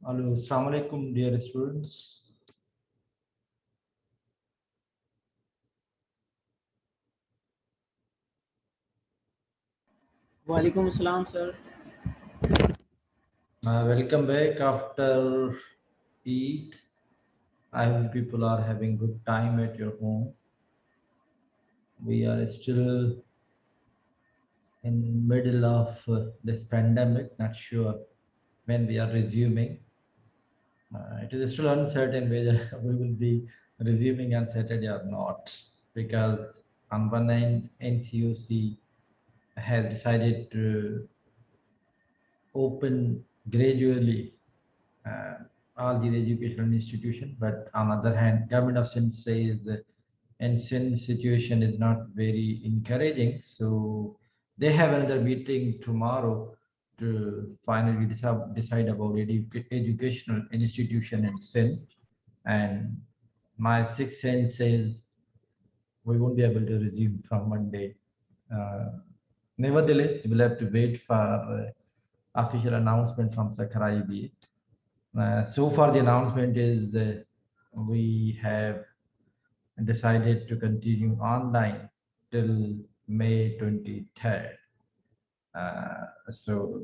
Hello, Assalamu alaikum, dear students. Walaikum Assalam, sir. Welcome back after Eid. I hope people are having good time at your home. We are still in middle of this pandemic, not sure when we are resuming. It is still uncertain whether we will be resuming on Saturday or not, because on one end, NCOC has decided to open gradually uh, all the educational institution, but on other hand, government of Sindh says that and Sindh situation is not very encouraging, so they have another meeting tomorrow to finally decide about educational institution in Sindh. And my sixth sense says we won't be able to resume from Monday. Uh, Nevertheless, we will have to wait for official announcement from Sakhara. So far, the announcement is that we have decided to continue online till May 23rd. So,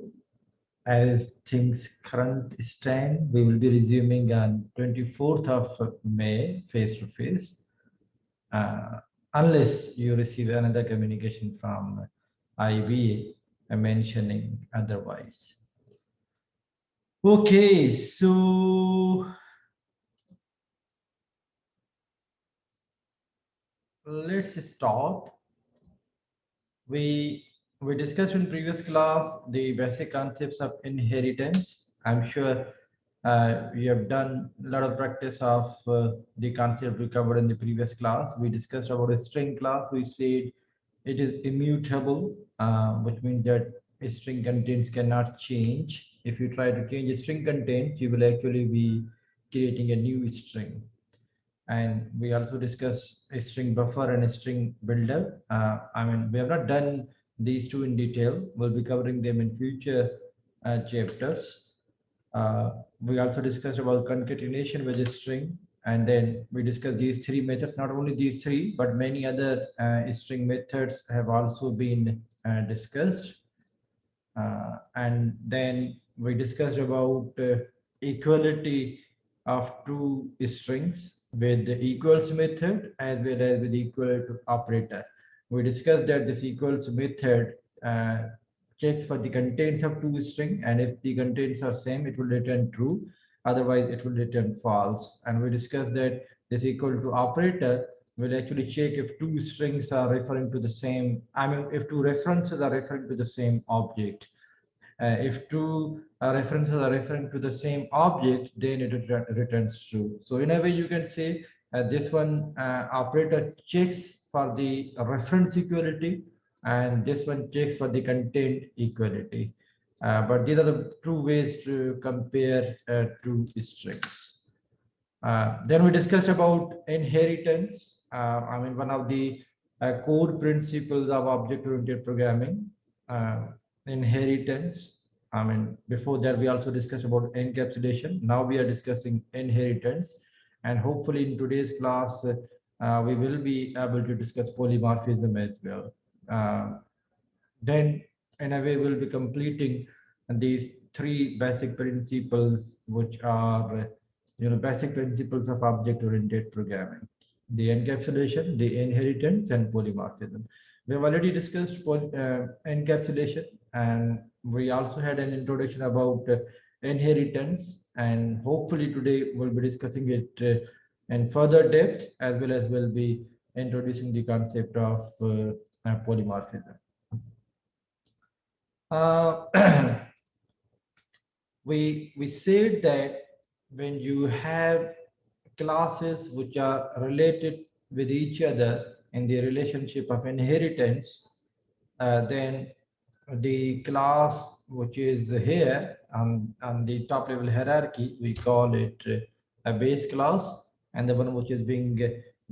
as things current stand, we will be resuming on 24th of May face to face, unless you receive another communication from IBA mentioning otherwise. Okay, so let's start. We we discussed in previous class the basic concepts of inheritance. I'm sure you have done a lot of practice of the concept we covered in the previous class. We discussed about a string class. We said it is immutable, which means that a string contents cannot change. If you try to change a string contents, you will actually be creating a new string. And we also discuss a string buffer and a string builder. I mean, we have not done these two in detail. We'll be covering them in future chapters. We also discussed about concatenation with a string, and then we discussed these three methods. Not only these three, but many other string methods have also been discussed. And then we discussed about equality of two strings with the equals method as well as with equal to operator. We discussed that this equals method checks for the contents of two string, and if the contents are same, it will return true. Otherwise, it will return false. And we discussed that this equal to operator will actually check if two strings are referring to the same, I mean, if two references are referring to the same object. If two references are referring to the same object, then it returns true. So in a way, you can say this one operator checks for the reference equality, and this one checks for the content equality. But these are the two ways to compare two strings. Then we discussed about inheritance. I mean, one of the core principles of object-oriented programming, uh, inheritance. I mean, before that, we also discussed about encapsulation. Now we are discussing inheritance. And hopefully in today's class, we will be able to discuss polymorphism as well. Then in a way, we'll be completing these three basic principles, which are basic principles of object-oriented programming: the encapsulation, the inheritance, and polymorphism. We have already discussed encapsulation, and we also had an introduction about inheritance, and hopefully today we'll be discussing it in further depth, as well as we'll be introducing the concept of polymorphism. Uh, we said that when you have classes which are related with each other in the relationship of inheritance, then the class which is here on the top level hierarchy, we call it a base class, and the one which is being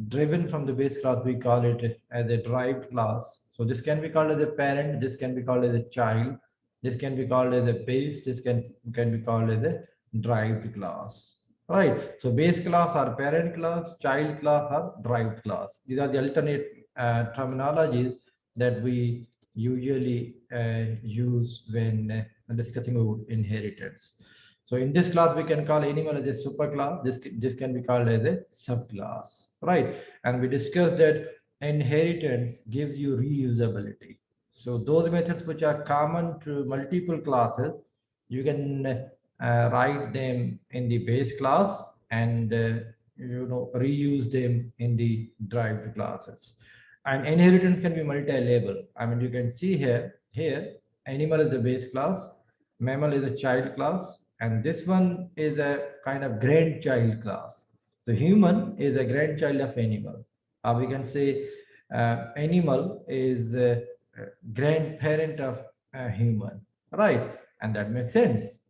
driven from the base class, we call it as a derived class. So this can be called as a parent, this can be called as a child, this can be called as a base, this can be called as a derived class, right? So base class are parent class, child class are derived class. These are the alternate terminologies that we usually use when discussing about inheritance. So in this class, we can call animal as a superclass. This can be called as a subclass, right? And we discussed that inheritance gives you reusability. So those methods which are common to multiple classes, you can write them in the base class and reuse them in the derived classes. And inheritance can be multi-level. I mean, you can see here animal is the base class, mammal is a child class, and this one is a kind of grandchild class. So human is a grandchild of animal. We can say animal is a grandparent of human, right? And that makes sense.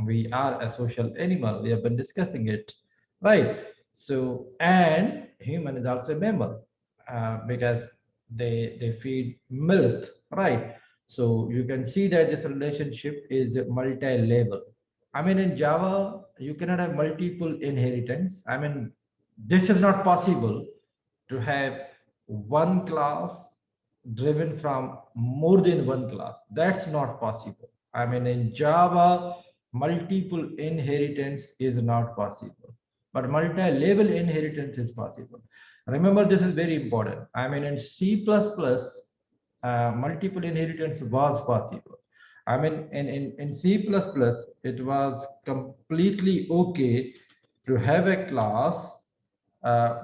We are a social animal. We have been discussing it, right? So, and human is also a mammal because they feed milk, right? So you can see that this relationship is multi-level. I mean, in Java, you cannot have multiple inheritance. I mean, this is not possible to have one class driven from more than one class. That's not possible. I mean, in Java, multiple inheritance is not possible, but multi-level inheritance is possible. Remember, this is very important. I mean, in C++, multiple inheritance was possible. I mean, in C++, it was completely okay to have a class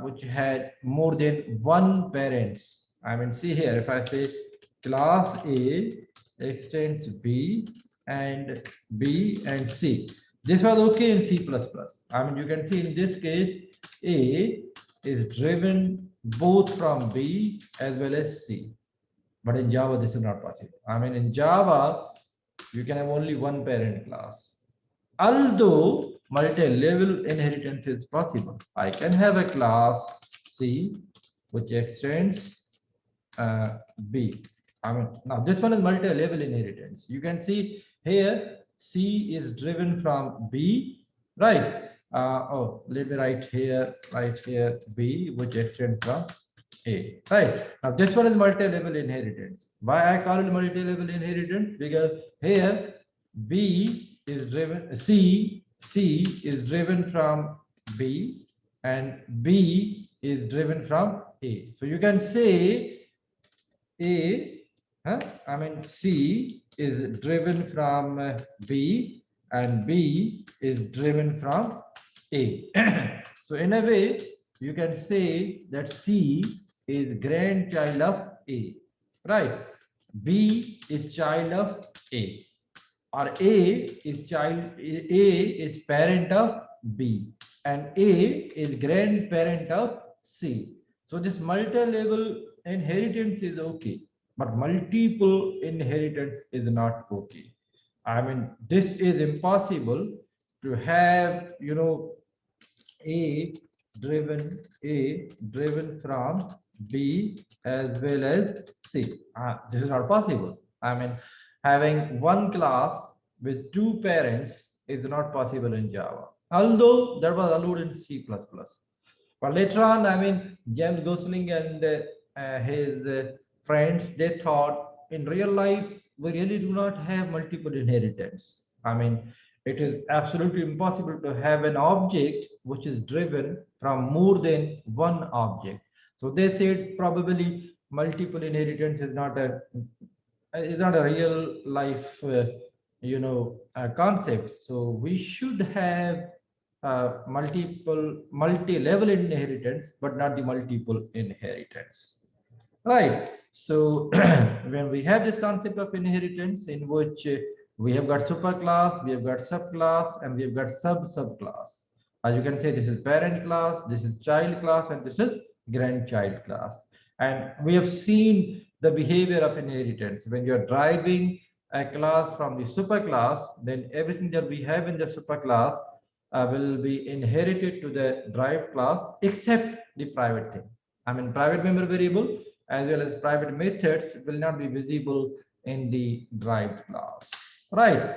which had more than one parents. I mean, see here, if I say class A extends B and B and C, this was okay in C++. I mean, you can see in this case, A is driven both from B as well as C. But in Java, this is not possible. I mean, in Java, you can have only one parent class. Although multi-level inheritance is possible, I can have a class C which extends B. I mean, now this one is multi-level inheritance. You can see here C is driven from B, right? Let me write here B, which extends from A, right? Now this one is multi-level inheritance. Why I call it multi-level inheritance? Because here B is driven, C is driven from B and B is driven from A. So you can say A, I mean C is driven from B and B is driven from A. So in a way, you can say that C is grandchild of A, right? B is child of A, or A is parent of B, and A is grandparent of C. So this multi-level inheritance is okay, but multiple inheritance is not okay. I mean, this is impossible to have, A driven from B as well as C. This is not possible. I mean, having one class with two parents is not possible in Java, although that was allowed in C++. But later on, I mean, James Gosling and his friends, they thought in real life, we really do not have multiple inheritance. I mean, it is absolutely impossible to have an object which is driven from more than one object. So they said probably multiple inheritance is not a real life, concept. So we should have multi-level inheritance, but not the multiple inheritance, right? So when we have this concept of inheritance in which we have got superclass, we have got subclass, and we have got subclass. As you can say, this is parent class, this is child class, and this is grandchild class. And we have seen the behavior of inheritance. When you're driving a class from the superclass, then everything that we have in the superclass will be inherited to the derived class, except the private thing. I mean, private member variable as well as private methods will not be visible in the derived class, right?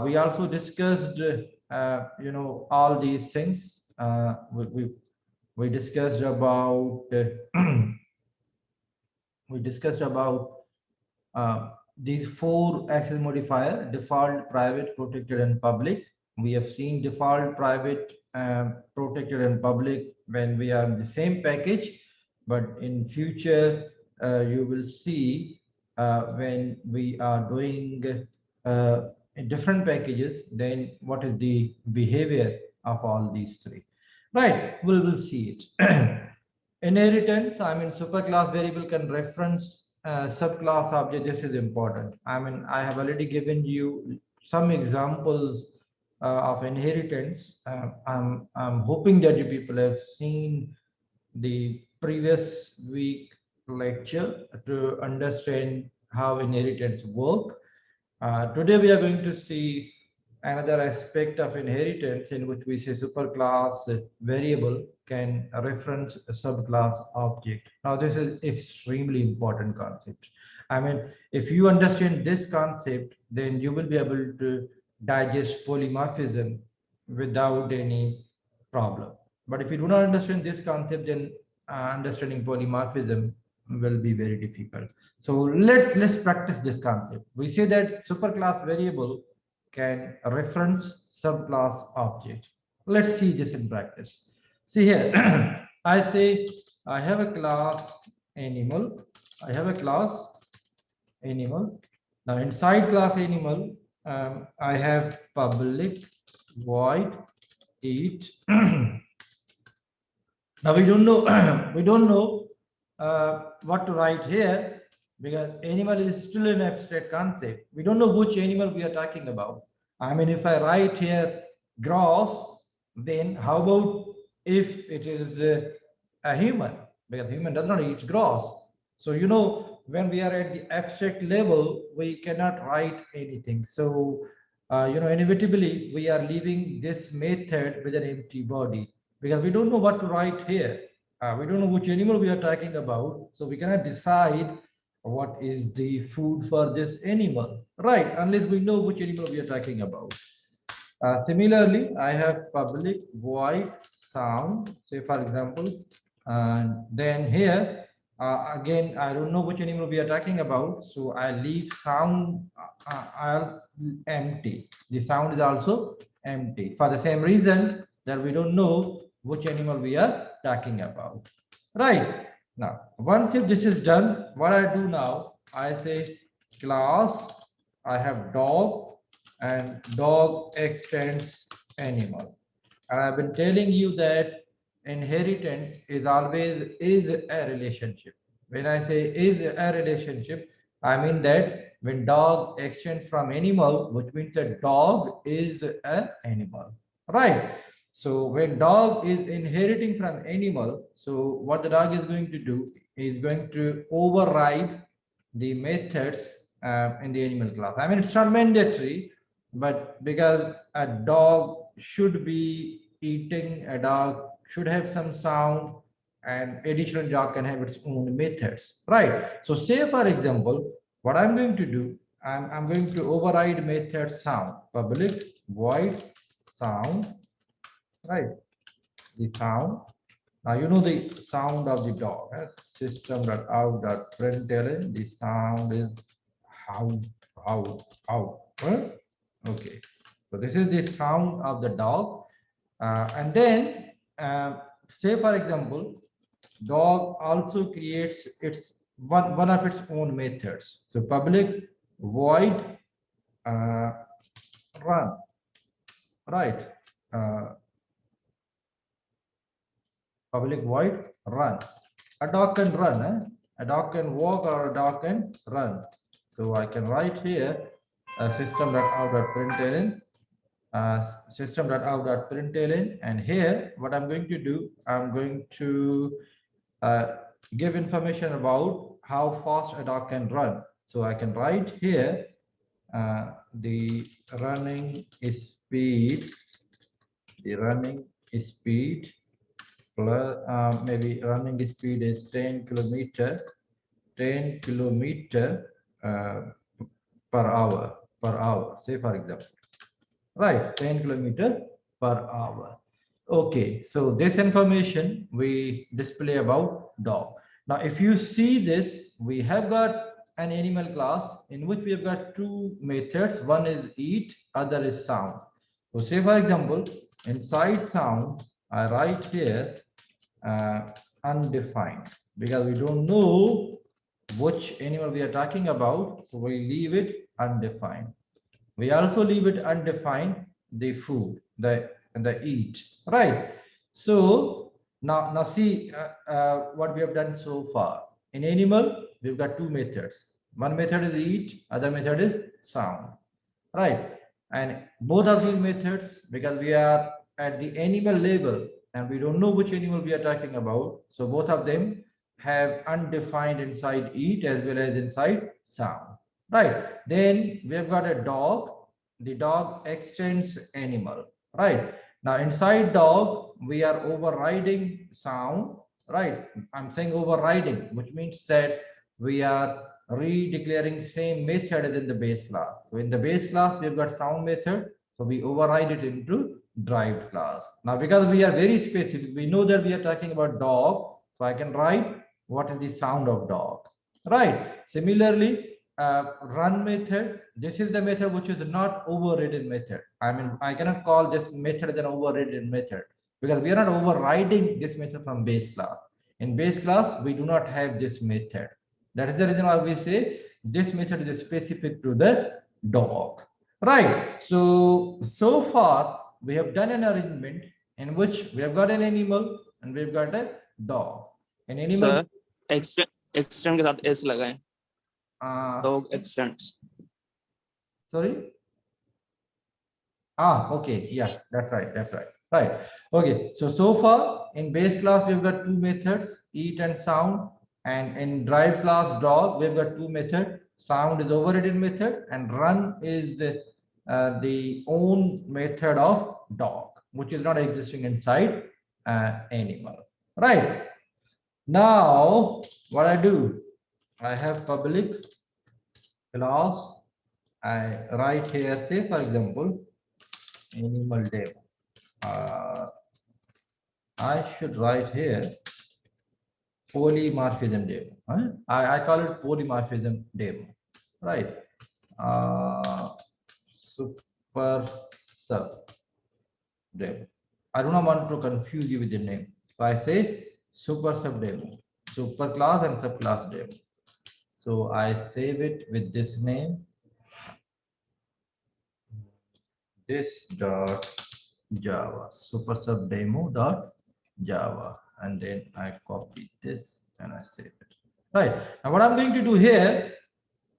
We also discussed all these things. We discussed about we discussed about these four access modifier: default, private, protected, and public. We have seen default, private, protected, and public when we are in the same package, but in future you will see when we are doing in different packages, then what is the behavior of all these three. Right, we will see it. Inheritance, I mean, superclass variable can reference subclass object. This is important. I mean, I have already given you some examples of inheritance. I'm hoping that you people have seen the previous week lecture to understand how inheritance work. Today we are going to see another aspect of inheritance in which we say superclass variable can reference a subclass object. Now this is extremely important concept. I mean, if you understand this concept, then you will be able to digest polymorphism without any problem. But if you do not understand this concept, then understanding polymorphism will be very difficult. So let's practice this concept. We say that superclass variable can reference subclass object. Let's see this in practice. See here, I say I have a class animal. I have a class animal. Now inside class animal, I have public void eat. Now we don't know we don't know what to write here because animal is still an abstract concept. We don't know which animal we are talking about. I mean, if I write here gross, then how about if it is a human? Because human does not eat gross. So when we are at the abstract level, we cannot write anything. So inevitably we are leaving this method with an empty body because we don't know what to write here. We don't know which animal we are talking about, so we cannot decide what is the food for this animal, right? Unless we know which animal we are talking about. Similarly, I have public void sound, say for example, and then here again I don't know which animal we are talking about, so I leave sound I'll empty. The sound is also empty for the same reason that we don't know which animal we are talking about. Right. Now, once if this is done, what I do now, I say class, I have dog, and dog extends animal. And I've been telling you that inheritance is always is a relationship. When I say is a relationship, I mean that when dog extends from animal, which means that dog is an animal, right? So when dog is inheriting from animal, so what the dog is going to do is going to override the methods in the animal class. I mean, it's not mandatory, but because a dog should be eating, a dog should have some sound, and additional dog can have its own methods, right? So say for example, what I'm going to do, I'm going to override method sound, public void sound, right? The sound. Now you know the sound of the dog. System.out.println. The sound is how. Huh? Okay. So this is the sound of the dog, and then say for example, dog also creates its one of its own methods. So public void run, right? Public void run. A dog can run, a dog can walk or a dog can run. So I can write here system.out.println, system.out.println, and here what I'm going to do, I'm going to give information about how fast a dog can run. So I can write here the running speed, plus maybe running speed is 10 kilometer per hour, say for example. right? 10 kilometer per hour. Okay, so this information we display about dog. Now, if you see this, we have got an animal class in which we have got two methods. One is eat, other is sound. So say for example, inside sound, I write here undefined because we don't know which animal we are talking about. So we leave it undefined. We also leave it undefined the food, the eat, right? So now see what we have done so far. In animal, we've got two methods. One method is eat, other method is sound, right? And both of these methods, because we are at the animal level and we don't know which animal we are talking about, so both of them have undefined inside eat as well as inside sound, right? Then we have got a dog. The dog extends animal, right? Now inside dog we are overriding sound, right? I'm saying overriding, which means that we are redeclaring same method as in the base class. So in the base class, we've got sound method. So we override it into derived class. Now, because we are very specific, we know that we are talking about dog. So I can write what is the sound of dog, right? Similarly, run method. This is the method which is not overridden method. I mean, I cannot call this method an overridden method because we are not overriding this method from base class. In base class, we do not have this method. That is the reason why we say this method is specific to the dog, right? So far we have done an arrangement in which we have got an animal and we've got a dog. An animal. Sir extend के साथ S लगाएं dog x tends Sorry. Okay, yeah, that's right. Right. Okay, so far in base class we've got two methods, eat and sound, and in drive class dog we've got two methods. Sound is overridden method and run is the own method of dog, which is not existing inside animal. Right. Now what I do, I have public class. I write here, say for example, animal demo. I should write here polymorphism demo. Huh? I call it polymorphism demo, right? Super sub demo. I do not want to confuse you with the name. So I say super sub demo, super class and subclass demo. So I save it with this name, this dot Java, super sub demo dot Java, and then I copy this and I save it. Right. Now what I'm going to do here,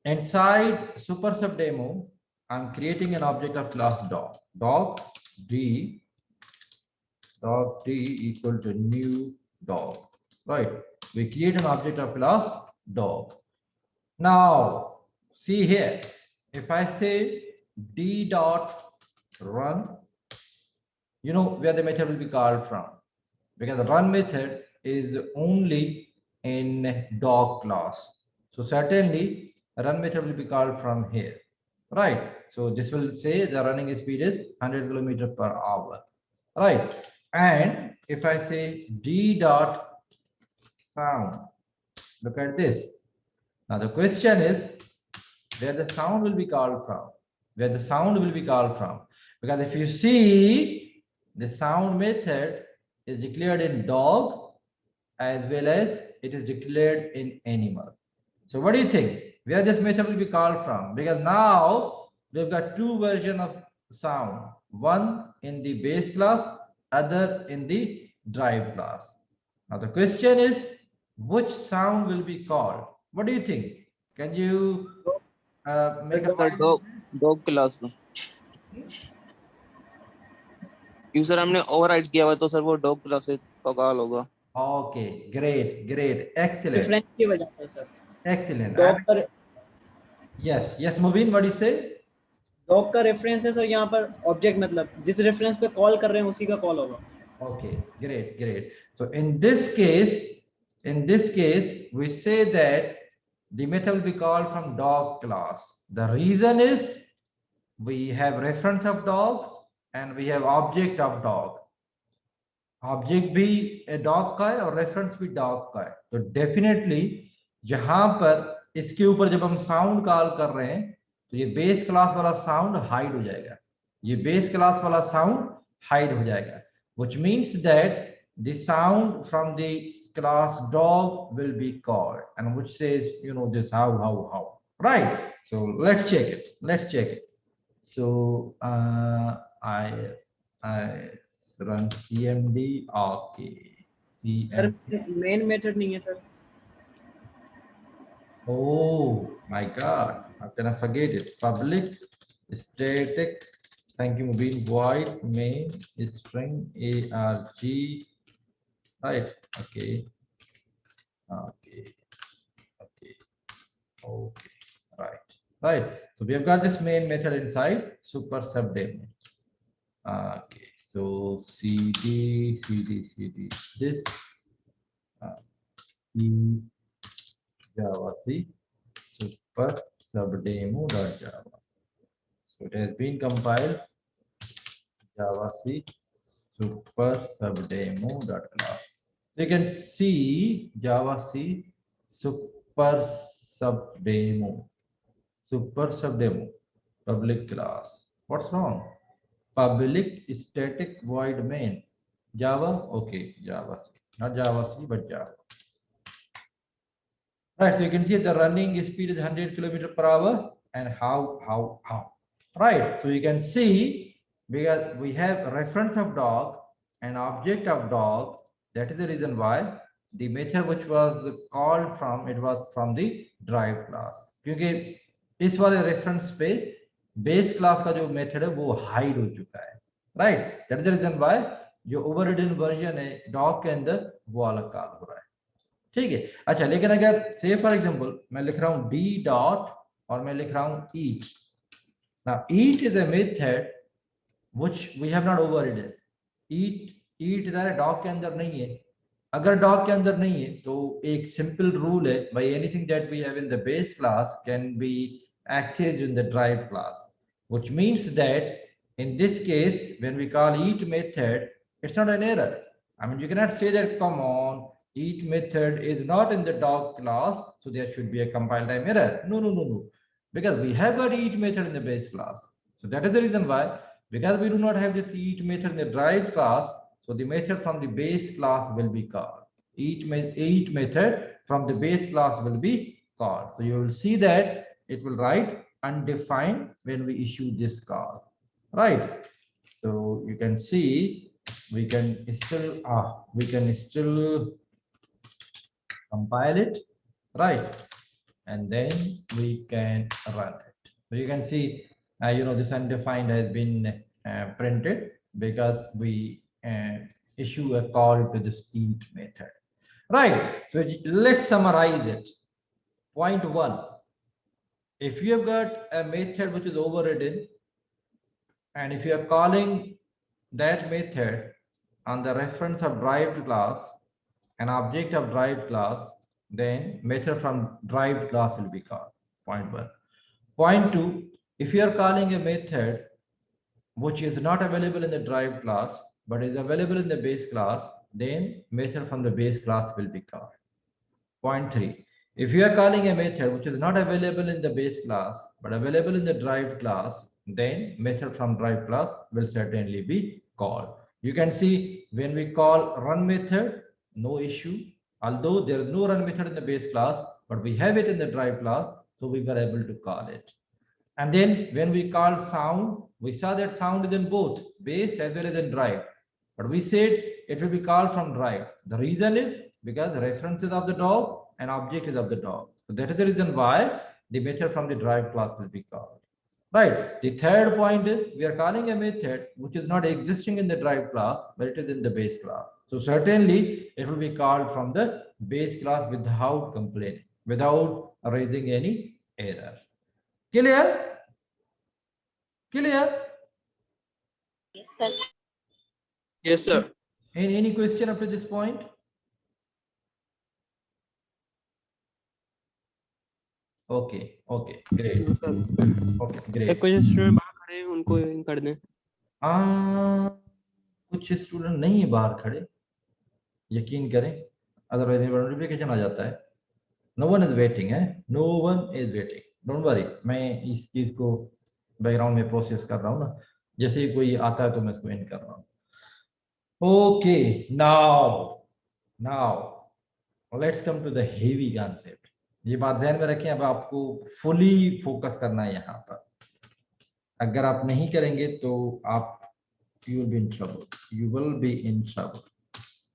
inside super sub demo, I'm creating an object of class dog. Dog d equal to new dog. Right. We create an object of class dog. Now see here, if I say d dot run, you know where the method will be called from, because the run method is only in dog class. So certainly run method will be called from here, right? So this will say the running speed is 100 kilometer per hour, right? And if I say d dot sound, look at this. Now the question is where the sound will be called from, because if you see the sound method is declared in dog as well as it is declared in animal. So what do you think? Where this method will be called from? Because now we've got two versions of sound, one in the base class, other in the drive class. Now the question is, which sound will be called? What do you think? Can you make a sir dog class में क्यों sir हमने override किया हुआ तो sir वो dog class का call होगा Okay, great, excellent. Reference की वजह से सर. Excellent. Dog का Yes, Mubin, what do you say? Dog का रेफरेंस है सर यहाँ पर ऑब्जेक्ट मतलब जिस रेफरेंस पे कॉल कर रहे हैं उसी का कॉल होगा. Okay, great. So in this case, we say that the method will be called from dog class. The reason is we have reference of dog and we have object of dog. Object भी dog का है और reference भी dog का है, तो definitely जहां पर इसके ऊपर जब हम साउंड कॉल कर रहे हैं तो ये बेस क्लास वाला साउंड हाइड हो जाएगा, ये बेस क्लास वाला साउंड हाइड हो जाएगा, which means that the sound from the class dog will be called, and which says, you know, this how, right? So let's check it. So I run cmd. Okay, sir cmd. Main method नहीं है sir. Oh my god, how can I forget it? Public static, thank you Mubin, void main string arg, right? Okay, right. So we have got this main method inside super subdemo. Okay, so cd this java c super subdemo.java. So it has been compiled. Java c super subdemo.class. So you can see Java c super subdemo public class. What's wrong? Public static void main Java. Okay, Java c, not Java c but Java. Right, so you can see the running speed is 100 km/h, and how, right? So you can see, because we have a reference of dog and object of dog, that is the reason why the method which was called from, it was from the derived class, क्योंकि इस वाले reference पे base class का जो method है वो hide हो चुका है, right? That is the reason why जो overridden version है dog के अंदर वो अलग कॉल हो रहा है, ठीक है. अच्छा, लेकिन अगर से फॉर एग्जांपल मैं लिख रहा हूं d डॉट और मैं लिख रहा हूं eat. Now eat is a method which we have not overridden. eat इधर डॉग के अंदर नहीं है. अगर डॉग के अंदर नहीं है तो एक सिंपल रूल है, by anything that we have in the base class can be accessed in the derived class, which means that in this case when we call eat method, it's not an error. I mean, you cannot say that, come on, eat method is not in the dog class, so there should be a compile time error. No, because we have got eat method in the base class. So that is the reason why, because we do not have this eat method in the derived class, so the method from the base class will be called. Eat method from the base class will be called. So you will see that it will write undefined when we issue this call, right? So you can see we can still compile it, right? And then we can run it. So you can see, you know, this undefined has been printed because we issue a call to this eat method, right? So let's summarize it. Point one, if you have got a method which is overridden, and if you are calling that method on the reference of derived class, an object of derived class, then method from derived class will be called. Point one. Point two, if you are calling a method which is not available in the derived class but is available in the base class, then method from the base class will be called. Point three, if you are calling a method which is not available in the base class but available in the derived class, then method from derived class will certainly be called. You can see when we call run method, no issue, although there is no run method in the base class, but we have it in the derived class, so we were able to call it. And then when we call sound, we saw that sound is in both base as well as in derived, but we said it will be called from derived. The reason is because the reference is of the dog and object is of the dog. So that is the reason why the method from the derived class will be called. Right. The third point is we are calling a method which is not existing in the derived class, but it is in the base class. So certainly it will be called from the base class without complaining, without raising any error. Clear? Clear? Yes, sir. Yes, sir. Any question up to this point? Okay, great. Okay, sir great. कुछ student बात कर रहे उनको इन कर दें। कुछ student नहीं है बाहर खड़े, यकीन करें, अदरवाइज नोटिफिकेशन आ जाता है। नो वन इज वेटिंग है, no one is waiting, don't worry. मैं इस चीज को बैकग्राउंड में प्रोसेस कर रहा हूँ ना, जैसे ही कोई आता है तो मैं इसको एंड कर रहा हूँ। Okay, now let's come to the heavy concept. ये बात ध्यान में रखें, अब आपको फुली फोकस करना है यहाँ पर। अगर आप नहीं करेंगे तो आप you will be in trouble, you will be in trouble।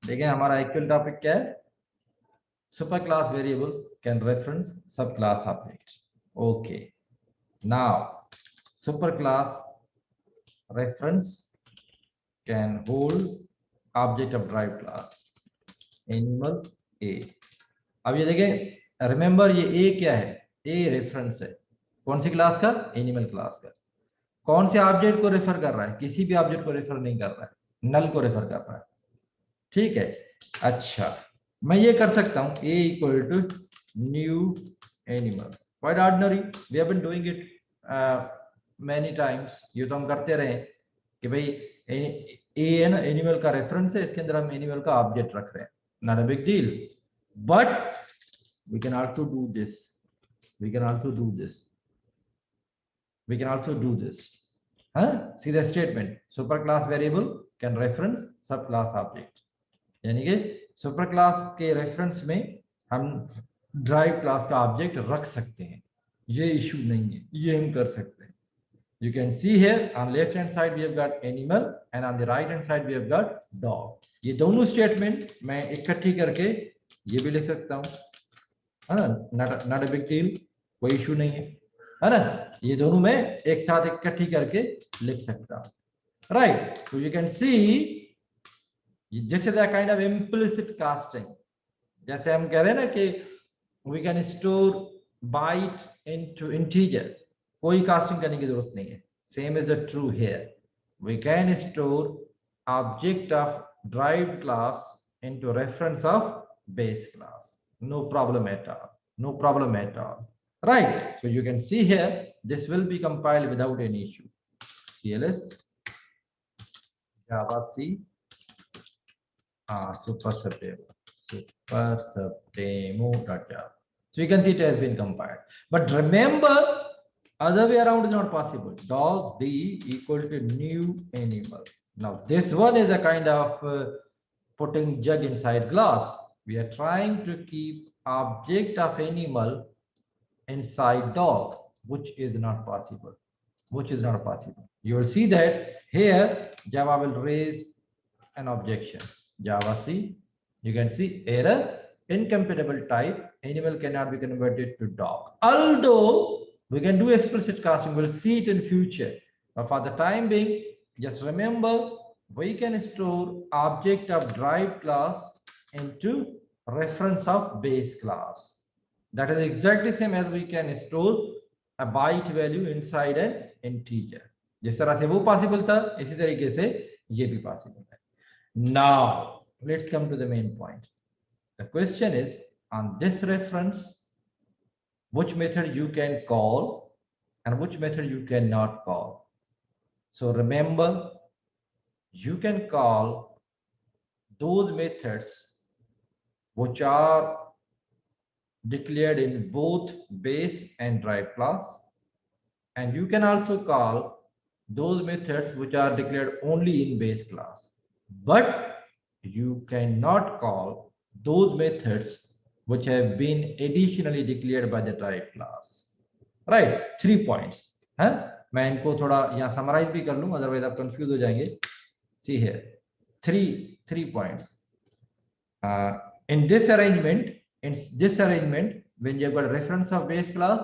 देखें हमारा एक्चुअल टॉपिक क्या है, super class variable can reference sub class object. Okay, now super class reference can hold object of drive class animal a. अब ये देखें, remember ये ए क्या है, ए रेफरेंस है, कौन सी क्लास का, एनिमल क्लास का। कौन से ऑब्जेक्ट को रेफर कर रहा है, किसी भी ऑब्जेक्ट को रेफर नहीं कर रहा है, नल को रेफर कर रहा है, ठीक है। अच्छा, मैं ये कर सकता हूं a equal to new animal, quite ordinary, we have been doing it many times. ये तो हम करते रहे कि भाई ए है ना, एनिमल का रेफरेंस है, इसके अंदर हम एनिमल का ऑब्जेक्ट रख रहे हैं, not a big deal. But we can also do this, we can also do this, we can also do this, huh? See the statement, super class variable can reference sub class object, यानी कि super class के reference में हम drive class का object रख सकते हैं, ये इशू नहीं है, ये हम कर सकते हैं। You can see here on left hand side we have got animal and on the right hand side we have got dog। ये दोनों स्टेटमेंट मैं इकट्ठी करके ये भी लिख सकता हूँ, है ना, नॉट अ बिग डील, कोई इशू नहीं है ना। ये दोनों मैं एक साथ इकट्ठी करके लिख सकता हूँ, राइट। तो you can see this is a kind of implicit casting. जैसे हम कह रहे हैं ना कि we can store byte into integer, कोई कास्टिंग करने की जरूरत नहीं है। Same is the true here, we can store object of derived class into reference of base class, no problem at all, no problem at all, right? So you can see here this will be compiled without any issue. CLS Java C super subdemo.java. So you can see it has been compiled, but remember other way around is not possible. Dog D equal to new animal. Now this one is a kind of putting jug inside glass. We are trying to keep object of animal inside dog, which is not possible, which is not possible. You will see that here Java will raise an objection, Java C, you can see error, incompatible type, animal cannot be converted to dog. Although we can do explicit casting, we'll see it in future, but for the time being just remember we can store object of derived class into reference of base class. That is exactly same as we can store a byte value inside an integer. जिस तरह से वो possible था, इसी तरीके से ये भी पॉसिबल है। Now let's come to the main point. The question is, on this reference, which method you can call and which method you cannot call. So remember, you can call those methods which are declared in both base and drive class, and you can also call those methods which are declared only in base class, but you cannot call those methods which have been additionally declared by the drive class, right? 3 points, huh? मैं इनको थोड़ा यहाँ summarise भी कर लूँ, otherwise आप confuse हो जाएंगे। See here, three points. In this arrangement, when you have got a reference of base class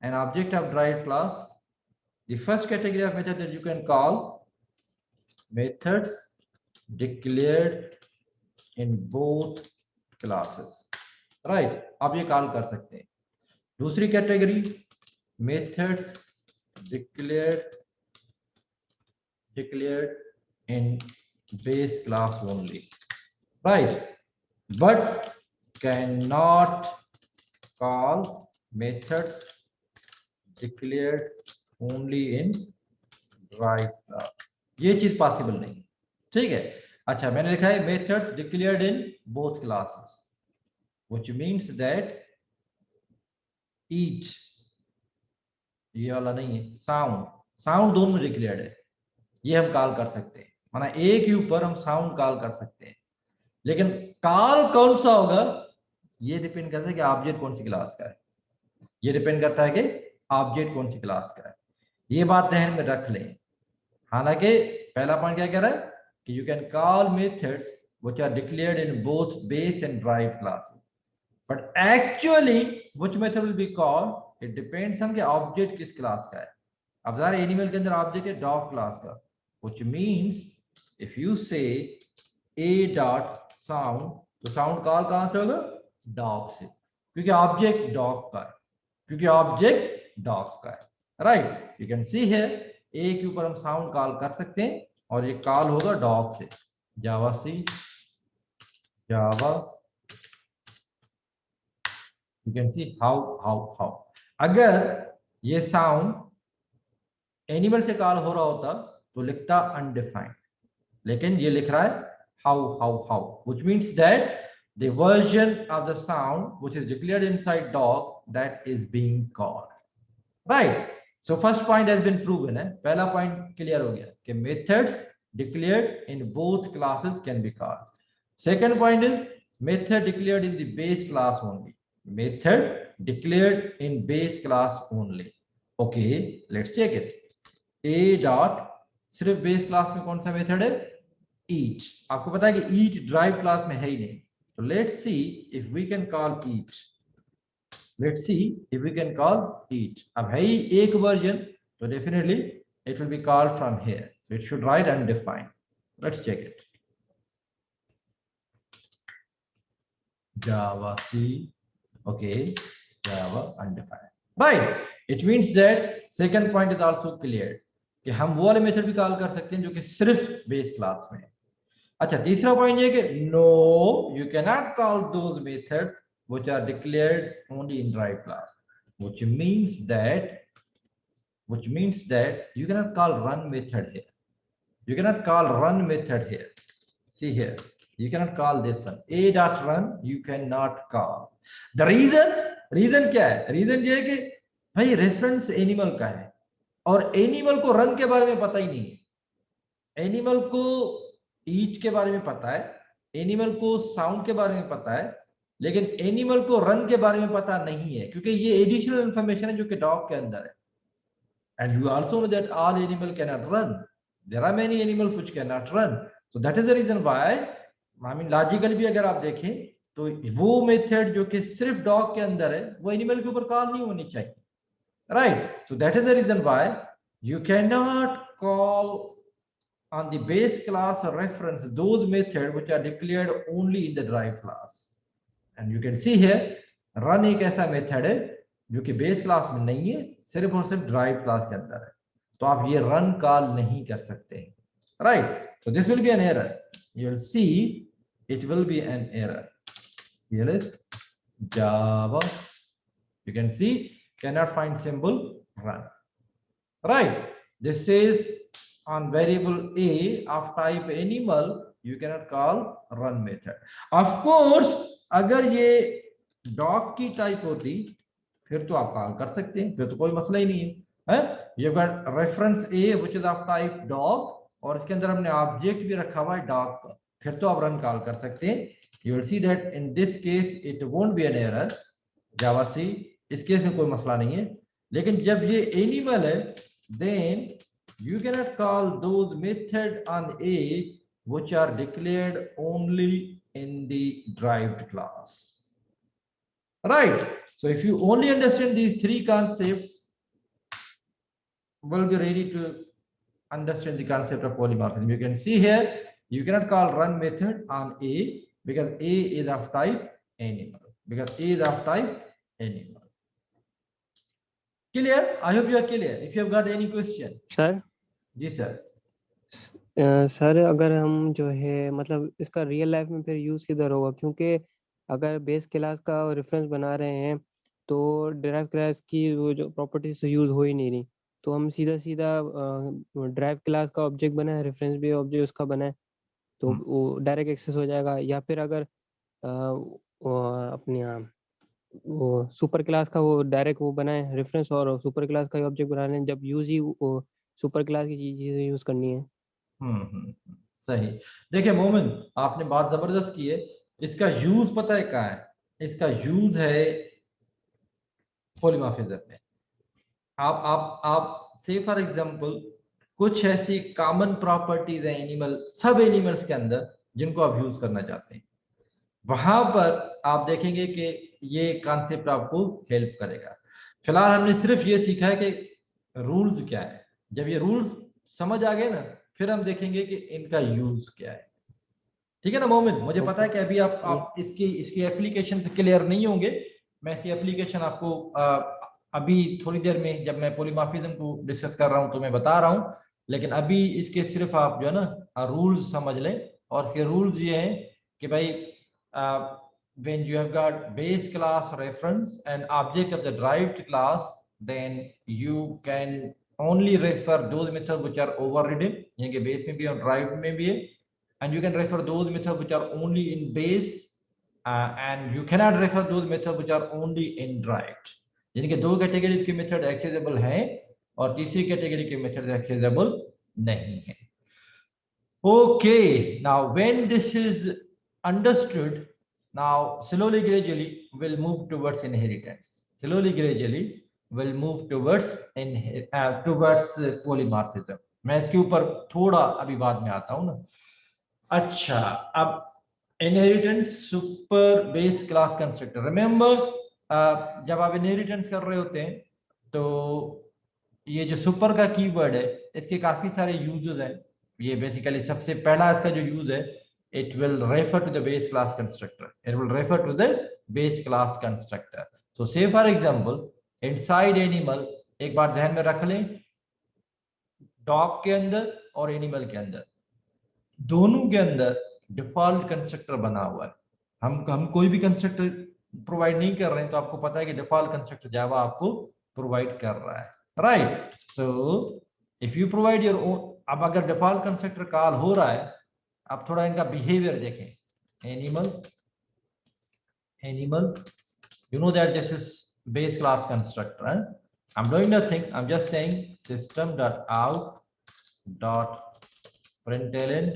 and object of derived class, the first category of method that you can call methods declared in both classes, right? आप ये call कर सकते हैं। दूसरी category methods declared in base class only, right? But cannot call methods declared only in drive class, ये चीज possible नहीं है, ठीक है। अच्छा, मैंने लिखा है methods declared in both classes, which means that each, ये वाला नहीं है, साउंड, साउंड दोनों डिक्लेयर्ड है, ये हम कॉल कर सकते हैं, माना एक ही ऊपर हम साउंड कॉल कर सकते हैं, लेकिन कॉल कौन सा होगा ये डिपेंड करता है कि ऑब्जेक्ट कौन सी क्लास का है, ये डिपेंड करता है कि ऑब्जेक्ट कौन सी क्लास का है, ये बात ध्यान में रख लें। हालांकि पहला पॉइंट क्या कह रहा है कि you can call methods which are declared in both base and derived classes, but actually which method will be called, it depends on कि ऑब्जेक्ट किस क्लास का है। अब ज़रा एनिमल के अंदर ऑब्जेक्ट है डॉग क्लास का, which means if you say a dot sound, तो साउंड कॉल कहां से होगा, डॉग से, क्योंकि ऑब्जेक्ट डॉग का है, क्योंकि ऑब्जेक्ट डॉग का है, right. You can see here a के ऊपर हम साउंड कॉल कर सकते हैं और ये कॉल होगा डॉग से, जावा C, Java, you can see how. अगर ये साउंड एनिमल से कॉल हो रहा होता तो लिखता अनडिफाइंड, लेकिन ये लिख रहा है how, which means that the version of the sound which is declared inside dog that is being called, right? So first point has been proven है, पहला point clear हो गया कि methods declared in both classes can be called. Second point is method declared in the base class only, method declared in base class only. Okay, let's check it. A dot सिर्फ base class में कौन सा method है, each, आपको पता है कि each drive class में है ही नहीं, तो let's see if we can call each, let's see if we can call each, अब है ही एक वर्जन तो definitely it will be called from here, it should write undefined, let's check it, Java C, okay, Java undefined, right. It means that second point is also clear कि हम वो वाले method भी कॉल कर सकते हैं जो कि सिर्फ बेस क्लास में है। अच्छा, तीसरा पॉइंट ये कि no you can not call those methods which are declared only in derived class, which means that you can not call run method here, you cannot call run method here, see here, you cannot call this one a.run, you cannot call, the reason क्या है, reason ये है कि भाई reference animal का है और animal को रन के बारे में पता ही नहीं है, एनिमल को ईट के बारे में पता है, एनिमल को साउंड के बारे में पता है, लेकिन एनिमल को रन के बारे में पता नहीं है, क्योंकि ये एडिशनल इंफॉर्मेशन है जो कि डॉग के अंदर है। And you also know that all animal can not run, there are many animals which can not run, so that is the reason why, I mean logically भी अगर आप देखें तो वो मेथड जो कि सिर्फ डॉग के अंदर है वो एनिमल के ऊपर कॉल नहीं होनी चाहिए, right. So that is the reason why you cannot call on the base class reference those methods which are declared only in the drive class, and you can see here run एक ऐसा method है जो कि base class में नहीं है, सिर्फ और सिर्फ ड्राइव क्लास के अंदर है, तो आप ये रन कॉल नहीं कर सकते हैं, right. so this will be an error, you will see it will be an error, here is java, you can see cannot find symbol run, right. This is on variable a of type animal, you cannot call run method. Of course अगर ये dog की type होती फिर तो आप call कर सकते हैं, फिर तो कोई मसला ही नहीं है, ये reference a which is of type dog और इसके अंदर हमने ऑब्जेक्ट भी रखा हुआ है डॉग का, फिर तो आप रन कॉल कर सकते हैं। You will see that in this case it won't be an error, जावा सी, इस केस में कोई मसला नहीं है, लेकिन जब ये एनिमल है then you cannot call those methods on a which are declared only in the derived class, right. So if you only understand these three concepts, will be ready to understand the concept of polymorphism. You can see here you cannot call run method on a because a is of type animal, Clear? I hope you are clear. If you have got any question. Sir ji sir. Sir अगर हम जो है मतलब इसका real life में फिर use किधर होगा, क्योंकि अगर बेस क्लास का रेफरेंस बना रहे हैं तो डिराइव क्लास की वो जो प्रॉपर्टीज यूज हो ही नहीं रही, तो हम सीधा सीधा ड्राइव क्लास का ऑब्जेक्ट बना है, रेफरेंस भी ऑब्जेक्ट उसका बना है, तो वो डायरेक्ट एक्सेस हो जाएगा। या फिर अगर अपने यहाँ वो सुपर क्लास का वो डायरेक्ट वो बनाए रेफरेंस और सुपर क्लास का ऑब्जेक्ट बना लें, जब यूज ही वो सुपर क्लास की चीजें यूज करनी है। सही। देखिए मोमिन, आपने बात जबरदस्त की है। इसका यूज पता है कहाँ है? इसका यूज है पॉलीमॉर्फिज्म में। आप से फॉर एग्जांपल कुछ ऐसी कॉमन प्रॉपर्टीज है एनिमल, सब एनिमल्स के अंदर, जिनको आप यूज करना चाहते हैं, वहां पर आप देखेंगे कि ये कॉन्सेप्ट आपको हेल्प करेगा। फिलहाल हमने सिर्फ ये सीखा है कि रूल्स क्या है। जब ये रूल्स समझ आ गए ना, फिर हम देखेंगे कि इनका यूज क्या है। ठीक है ना मोमिन? मुझे पता है कि अभी आप इसकी एप्लीकेशन से क्लियर नहीं होंगे। मैं इसकी एप्लीकेशन आपको अभी थोड़ी देर में, जब मैं पॉलीमॉर्फिज्म को डिस्कस कर रहा हूं तो मैं बता रहा हूं, लेकिन अभी इसके सिर्फ आप जो है ना रूल्स समझ लें। और इसके रूल्स ये हैं कि भाई when you have got base class reference and object of the derived class, then you can only refer those methods which are overridden, यानी कि base में भी और derived में भी है, and you can refer those methods which are only in base, and you cannot refer those methods which are only in derived। यानी कि दो कैटेगरीज के मेथड एक्सेसिबल हैं और तीसरी कैटेगरी के मेथड एक्सेसिबल नहीं है। Okay, now when this is understood, now slowly gradually we'll move towards inheritance, slowly gradually we'll move towards polymorphism। मैं इसके ऊपर थोड़ा अभी बाद में आता हूं ना। अच्छा, अब inheritance super base class constructor. Remember, जब आप इनहेरिटेंस कर रहे होते हैं तो ये जो सुपर का कीवर्ड है, इसके काफी सारे यूजेस हैं। ये बेसिकली सबसे पहला इसका जो यूज है, it will refer to the base class constructor, it will refer to the base class constructor। so say for example inside animal, एक बार ध्यान में रख लें, डॉग के अंदर और एनिमल के अंदर, दोनों के अंदर डिफॉल्ट कंस्ट्रक्टर बना हुआ है। हम कोई भी कंस्ट्रक्टर प्रोवाइड नहीं कर रहे हैं, तो आपको पता है कि डिफॉल्ट कंस्ट्रक्टर जावा आपको प्रोवाइड कर रहा है, right? So if you provide your own, अब अगर डिफॉल्ट कंस्ट्रक्टर कॉल हो रहा है, आप थोड़ा इनका बिहेवियर देखें। Animal, you know that this is base class constructor, right? I'm doing nothing, I'm just saying system.out.println,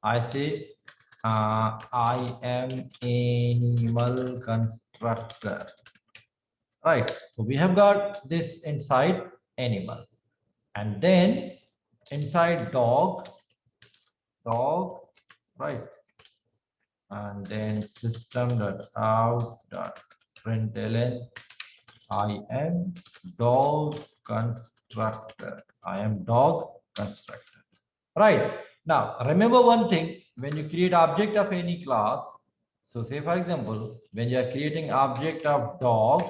I say I am animal constructor, right? So we have got this inside animal, and then inside dog, right? And then system.out.println, I am dog constructor, I am dog constructor, right? Now remember one thing, when you create object of any class, so say for example when you are creating object of dog,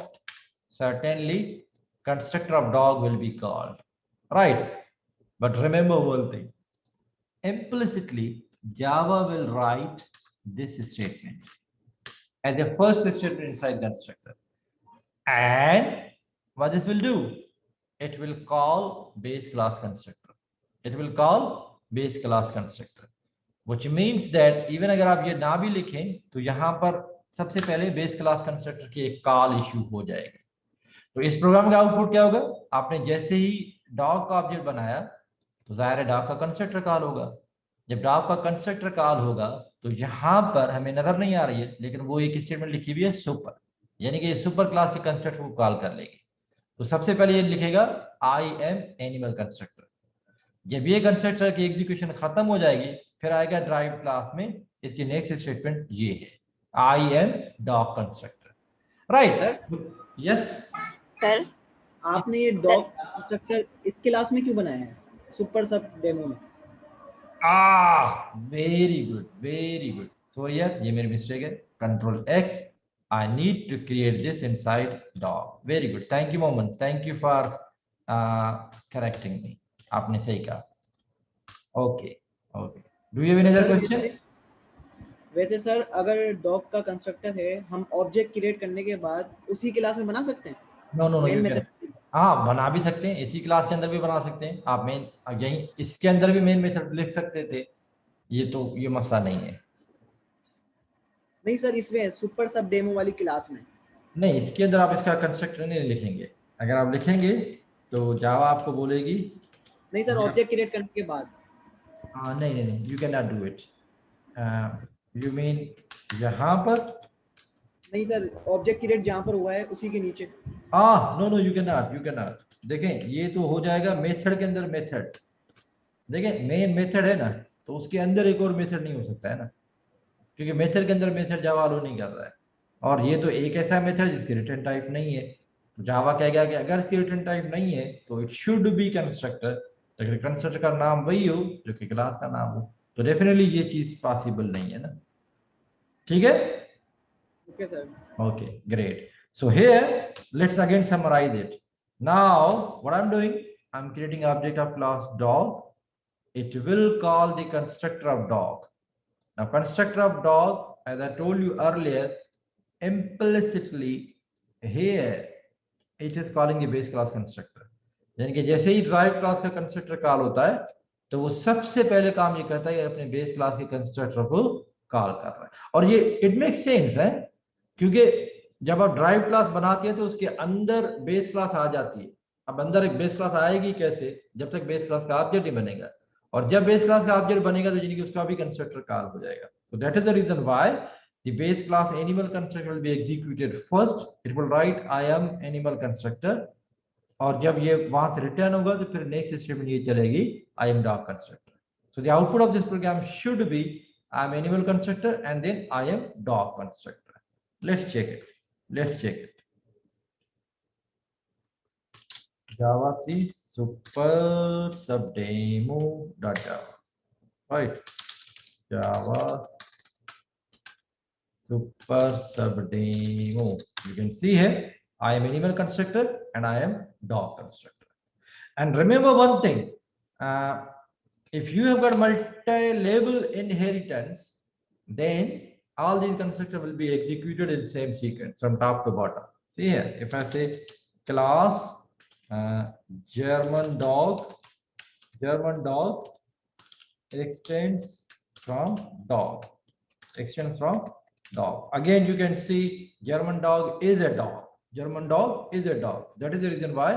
certainly constructor of dog will be called, right? But remember one thing, implicitly Java will write this statement as the first statement inside constructor, and what this will do, it will call base class constructor, it will call base class constructor, which means that even अगर आप ये ना भी लिखें तो यहाँ पर सबसे पहले बेस क्लास कंस्ट्रक्टर की एक कॉल इश्यू हो जाएगी। तो इस प्रोग्राम का आउटपुट क्या होगा? आपने जैसे ही डॉग का ऑब्जेक्ट बनाया तो जाहिर है डॉग का कंस्ट्रक्टर कॉल होगा। जब डॉग का कंस्ट्रक्टर कॉल होगा तो यहाँ पर हमें नजर नहीं आ रही है, लेकिन वो एक स्टेटमेंट लिखी हुई है सुपर, यानी कि सुपर क्लास के कंस्ट्रक्टर को कॉल कर लेगी। तो सबसे पहले ये लिखेगा आई एम एनिमल कंस्ट्रक्टर। जब ये कंस्ट्रक्टर की एग्जीक्यूशन खत्म हो जाएगी, फिर आएगा ड्राइव क्लास में इसकी नेक्स्ट स्टेटमेंट ये है, आई am dog constructor, right? Yes sir, आपने ये डॉग कंस्ट्रक्टर इस क्लास में क्यों बनाया है, सुपर सब डेमो में? Very good, very good. Sorry यार, ये मेरी मिस्टेक है। Control x, I need to create this inside dog. Very good. Thank you, Mohammed. Thank you for correcting me. आपने सही कहा। Okay. Okay. Do you have any other question? वैसे sir अगर dog का कंस्ट्रक्टर है, हम object create करने के बाद उसी क्लास में बना सकते हैं? No, no, no. Main You method। हाँ बना भी सकते हैं, इसी क्लास के अंदर भी बना सकते हैं आप। मेन यही इसके अंदर भी मेन मेथड लिख सकते थे, ये मसला नहीं है। नहीं सर, इसमें सुपर सब डेमो वाली क्लास में। नहीं, इसके अंदर आप इसका कंस्ट्रक्टर नहीं लिखेंगे। अगर आप लिखेंगे तो जावा आपको बोलेगी नहीं सर, ऑब्जेक्ट क्रिएट करने के बाद। नहीं नहीं नहीं, you can not do it. You mean यहाँ पर? नहीं सर, ऑब्जेक्ट क्रिएट जहाँ पर हुआ है उसी के नीचे। No no, you can not, you can not. देखें ये तो हो जाएगा मेथड के अंदर मेथड। देखें मेन मेथड है ना, तो उसके अंदर एक और मेथड नहीं हो सकता है ना, क्योंकि मेथड के अंदर मेथड जावा अलो नहीं कर रहा है। और ये तो एक ऐसा मेथड जिसकी रिटर्न टाइप नहीं है। तो जावा कहेगा कि अगर इसकी रिटर्न टाइप नहीं है तो इट शुड बी कंस्ट्रक्टर, अगर कंस्ट्रक्टर का नाम वही हो जो कि क्लास का नाम हो, तो डेफिनेटली ये चीज पॉसिबल नहीं है ना। ठीक है, okay sir. okay, great. So here let's again summarize it. Now what I'm doing, I'm creating object of class dog. It will call the constructor of dog. Now constructor of dog, as I told you earlier, implicitly here it is calling a base class constructor. यानी कि जैसे ही drive class का constructor call होता है तो वो सबसे पहले काम ये करता है अपने बेस क्लास के कंस्ट्रक्टर को कॉल कर रहा है। और ये इट मेक्स सेंस है, क्योंकि जब आप ड्राइव क्लास बनाते हैं तो उसके अंदर बेस क्लास आ जाती है। अब अंदर एक बेस क्लास आएगी कैसे? जब तक बेस क्लास का ऑब्जेक्ट नहीं बनेगा, और जब बेस क्लास का ऑब्जेक्ट बनेगा तो यानी कि उसका भी कंस्ट्रक्टर कॉल हो जाएगा। तो that is the reason why the base class animal constructor will be executed first. It will write I am animal constructor, और जब ये वहां से रिटर्न होगा तो फिर नेक्स्ट स्टेटमेंट ये चलेगी I am dog constructor. So the output of this program should be I am animal constructor and then I am dog constructor. Let's check it. Let's check it. Java C super subdemo.java. Right. Java super subdemo. You can see here I am animal constructor and I am dog constructor. And remember one thing, if you have got multi-level inheritance, then all these constructors will be executed in same sequence from top to bottom. See here, if I say class German dog extends from dog, Again, you can see German dog is a dog. That is the reason why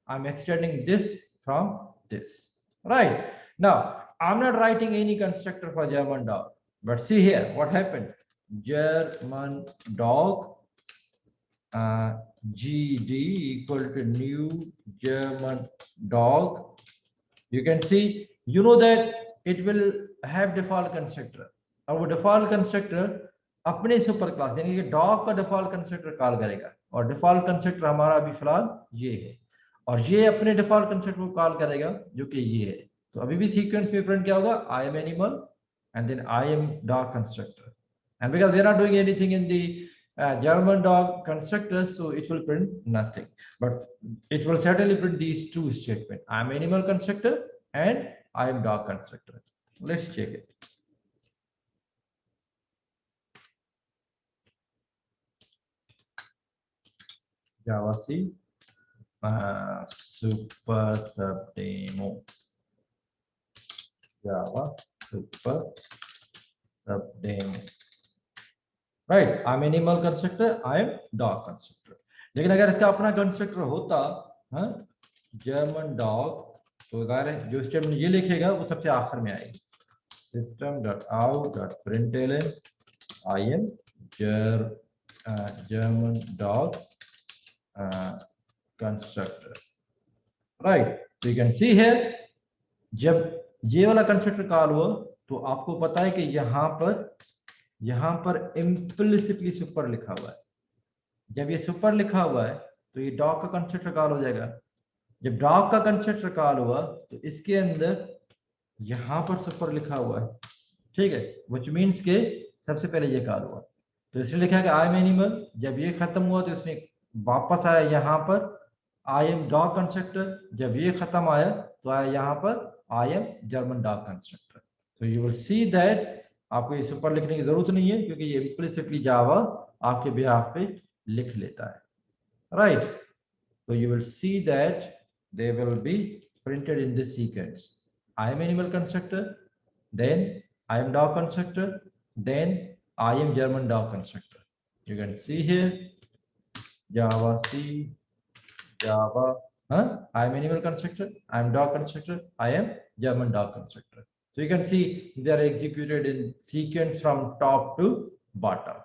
I'm extending this from this. Right. Now, I'm not writing any constructor for German dog, but see here what happened. German dog GD equal to new German dog. You can see, you know that it will have default constructor, और वो default constructor अपने super class यानी कि dog का default constructor call करेगा, और default constructor हमारा अभी फिलहाल ये है, और ये अपने डिफॉल्ट कंस्ट्रक्टर को कॉल करेगा जो कि ये है। तो अभी भी सीक्वेंस में प्रिंट क्या होगा? I am animal and then I am dog constructor, and because we are not doing anything in the German dog constructor, so it will print nothing, but it will certainly print these two statements: I am animal constructor and I am dog constructor. Let's check it. Java C super subdemo. Java super subdemo. Right, I'm animal constructor, I am dog constructor. लेकिन अगर इसका अपना constructor होता, German dog, तो अगर जो statement ये लिखेगा वो सबसे आखिर में आएगी। system.out.println I am German dog constructor. Right, so you can see here, जब ये वाला कंस्ट्रक्टर कॉल हुआ तो आपको पता है कि यहाँ पर इम्प्लिसिटली सुपर लिखा हुआ है। जब ये सुपर लिखा हुआ है तो ये डॉग का कंस्ट्रक्टर कॉल हो जाएगा। जब डॉग का कंस्ट्रक्टर कॉल हुआ तो इसके अंदर यहाँ पर सुपर लिखा हुआ है, ठीक है, व्हिच मींस के सबसे पहले ये कॉल हुआ, तो इसलिए लिखा है कि आई एम एनिमल। जब ये खत्म हुआ तो इसने वापस आया यहाँ पर आई एम डॉग कंस्ट्रक्टर। जब ये खत्म आया तो आया यहाँ पर I am German dog constructor. तो यू विल सी दैट आपको ये सुपर लिखने की जरूरत नहीं है, क्योंकि ये इम्प्लिसिटली जावा आपके बिहाफ पे लिख लेता है। Right, So you will see that they will be printed in this sequence. I am animal constructor, then I am dog constructor, then I am German dog constructor. You can see here Java C, Java, I am animal constructor, I am dog constructor, I am German dog constructor. So you can see they are executed in sequence from top to bottom.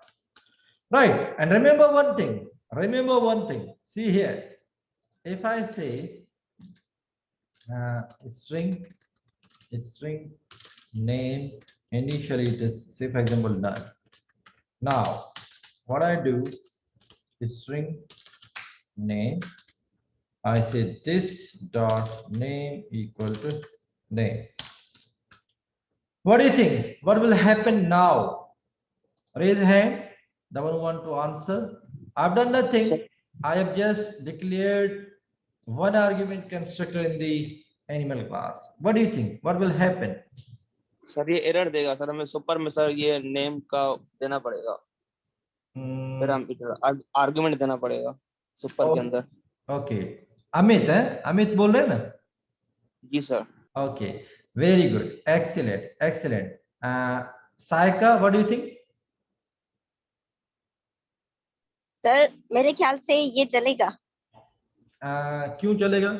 Right. And remember one thing. See here. If I say string name, initially it is, say for example, none. Now, what I do is string name. I say this dot name equal to name. What do you think? What will happen now? Raise a hand. The one who want to answer. I've done nothing. I have just declared one argument constructor in the animal class. What do you think? What will happen? Sir ये error देगा sir, हमें super में sir ये name का देना पड़ेगा, फिर हम आर्गुमेंट देना पड़ेगा सुपर के अंदर. ओके, अमित है, अमित बोल रहे हैं ना? जी sir. Okay, very good, excellent excellent. Saika, what do you think? Sir मेरे ख्याल से ये चलेगा. क्यों चलेगा?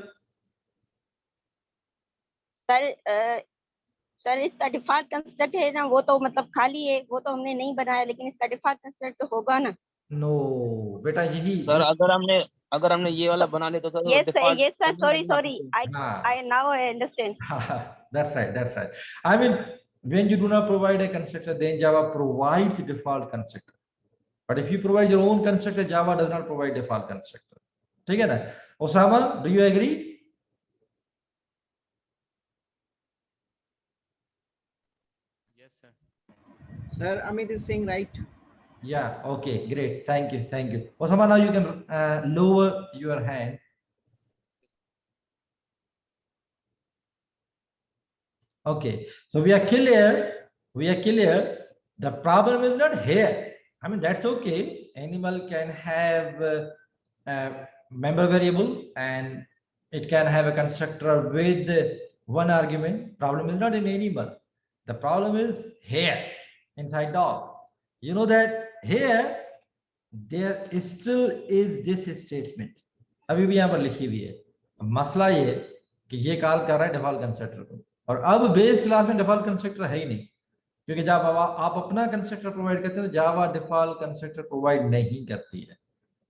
सर इसका डिफॉल्ट कंस्ट्रक्ट है ना, वो तो मतलब खाली है, वो तो हमने नहीं बनाया, लेकिन इसका डिफॉल्ट कंस्ट्रक्ट होगा ना. नो बेटा, यही सर अगर हमने ये वाला बना लिया तो sir yes default. Yes sir, sorry I now I understand. that's right. I mean, when you do not provide a constructor, then Java provides a default constructor. But if you provide your own constructor, Java does not provide default constructor. ठीक है ना? Osama, do you agree? Yes sir. Sir, Amit is saying right. Yeah, okay, great. Thank you. Osama, now you can lower your hand. Okay, so we are clear. The problem is not here. I mean, that's okay. Animal can have a member variable and it can have a constructor with one argument. Problem is not in animal. The problem is here inside dog. You know that here there still is this statement. अभी भी यहाँ पर लिखी हुई है. मसला ये कि ये कॉल कर रहा है डिफॉल्ट कंस्ट्रक्टर को, और अब बेस क्लास में डिफॉल्ट कंस्ट्रक्टर है ही नहीं, क्योंकि जब आप अपना कंस्ट्रक्टर प्रोवाइड करते हो तो जावा डिफॉल्ट कंस्ट्रक्टर प्रोवाइड नहीं करती है.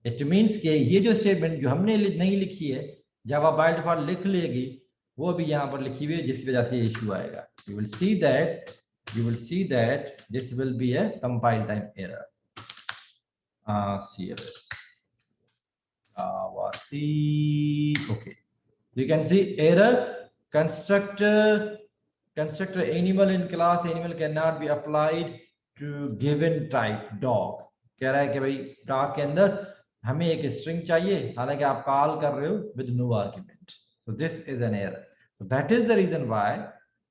इट मींस कि ये जो स्टेटमेंट जो हमने नहीं लिखी है, जावा बाय डिफॉल्ट लिख लेगी, वो भी यहाँ पर लिखी हुई है, जिसकी वजह से ये इशू आएगा. You will see that this will be a compile time error. CLS. Okay. You can see error constructor animal in class animal cannot be applied to given type dog. कह रहा है कि भाई dog के अंदर हमें एक string चाहिए, हालांकि आप कॉल कर रहे हो with no argument. So this is an error. So that is the reason why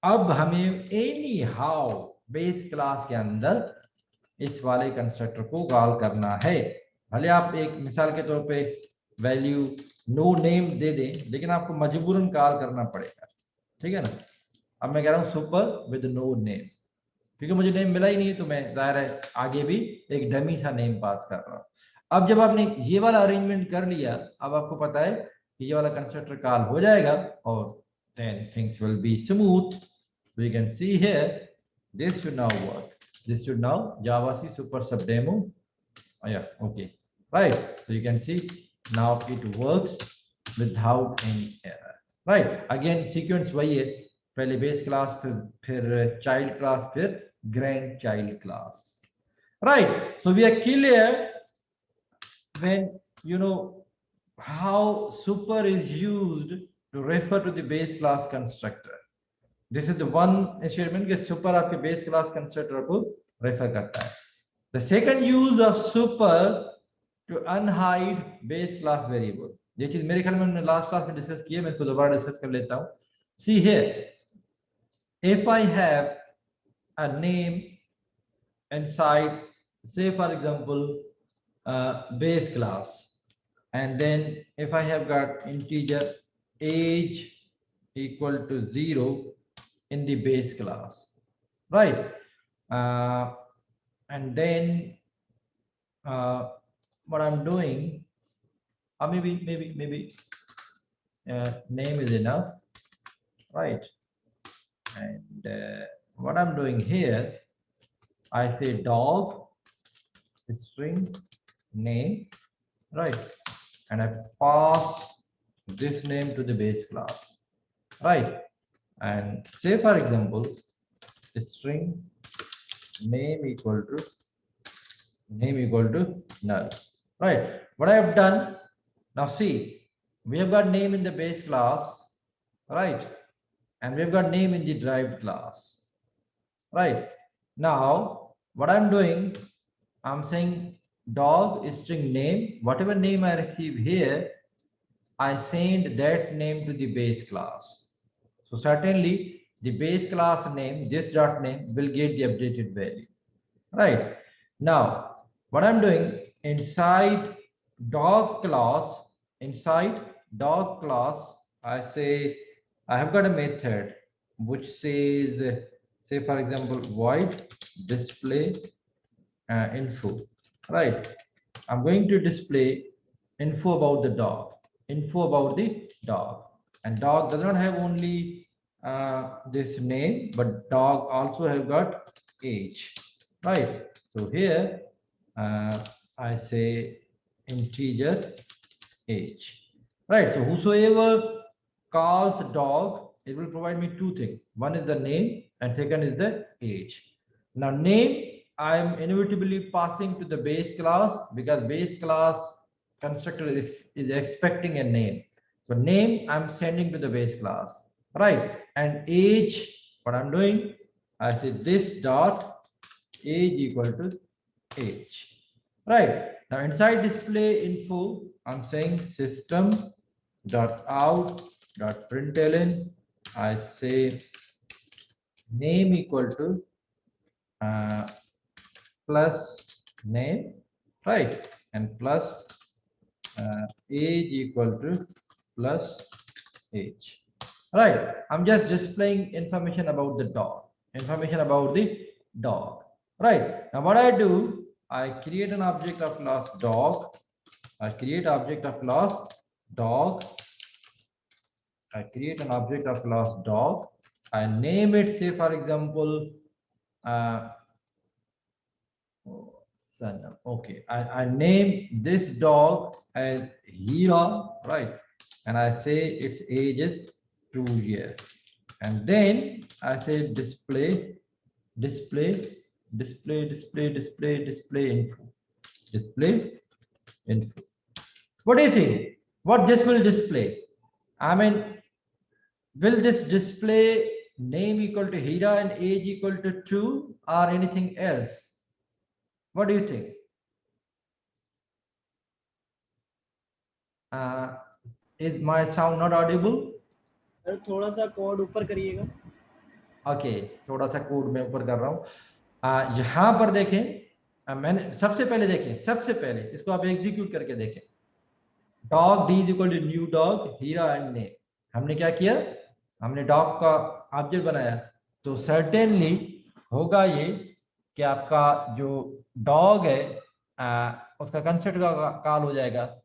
अब हमें anyhow base class के अंदर इस वाले कंस्ट्रक्टर को कॉल करना है. भले आप एक मिसाल के तौर पे वैल्यू नो नेम दे दें, लेकिन आपको मजबूरन कॉल करना पड़ेगा. ठीक है ना? अब मैं कह रहा हूँ सुपर विद नो नेम, क्योंकि मुझे नेम मिला ही नहीं, तो मैं जाहिर है आगे भी एक डमी सा नेम पास कर रहा हूँ. अब जब आपने ये वाला अरेंजमेंट कर लिया, अब आपको पता है कि ये वाला कंस्ट्रक्टर कॉल हो जाएगा और then things will be smooth. So you can see here, this should now work. This should now Java C super sub demo. Oh, yeah, okay, right. So you can see now it works without any error, right? Again sequence वही है, पहले base class, फिर child class, फिर grandchild class, right? So we are clear when you know how super is used to refer to the base class constructor. This is the one statement कि super आपके base class constructor को refer करता है. The second use of super to unhide base class variable. ये चीज मेरे ख्याल में हमने last class में discuss की है, मैं इसको दोबारा discuss कर लेता हूँ. See here, if I have a name inside, say for example, base class, And then if I have got integer age equal to 0 in the base class, right? And then what I'm doing, or maybe name is enough, right? And what I'm doing here, I say dog string name, right? And I pass this name to the base class, right? And say for example, string name equal to null, right? What I have done now, see, we have got name in the base class, right? And we've got name in the derived class, right? Now what I'm doing, I'm saying dog string name, whatever name I receive here, I send that name to the base class. So certainly the base class name, this dot name, will get the updated value, right? Now what I'm doing, inside dog class, I say I have got a method which says, say for example, void display info, right? I'm going to display info about the dog, and dog does not have only this name, but dog also have got age, right? So here I say integer age, right? So whosoever calls dog, it will provide me two things. One is the name and second is the age. Now name I am inevitably passing to the base class because base class constructor is expecting a name. So name I'm sending to the base class, right? And age, what I'm doing, I say this dot age equal to age, right? Now inside display info, I'm saying system dot out dot println, I say name equal to plus name, right? And plus age equal to plus age, right? I'm just displaying information about the dog, right? Now what I do, I create an object of class dog. I create an object of class dog. I name it, say for example, okay, I name this dog as Hira, right? And I say its age is 2 years. And then I say display info. What do you think? What this will display? I mean, will this display name equal to Hira and age equal to 2 or anything else? What do you think? Is my sound not audible? थोड़ा सा code ऊपर करिएगा. Okay, थोड़ा सा code मैं ऊपर कर रहा हूँ. यहाँ पर देखें, मैंने सबसे पहले इसको आप एग्जीक्यूट करके देखें. Dog d is equal to new dog Heera and name. हमने क्या किया? हमने डॉग का ऑब्जेक्ट बनाया. तो सर्टेनली होगा ये कि आपका जो डॉग है उसका कंस्ट्रक्ट का कॉल हो जाएगा.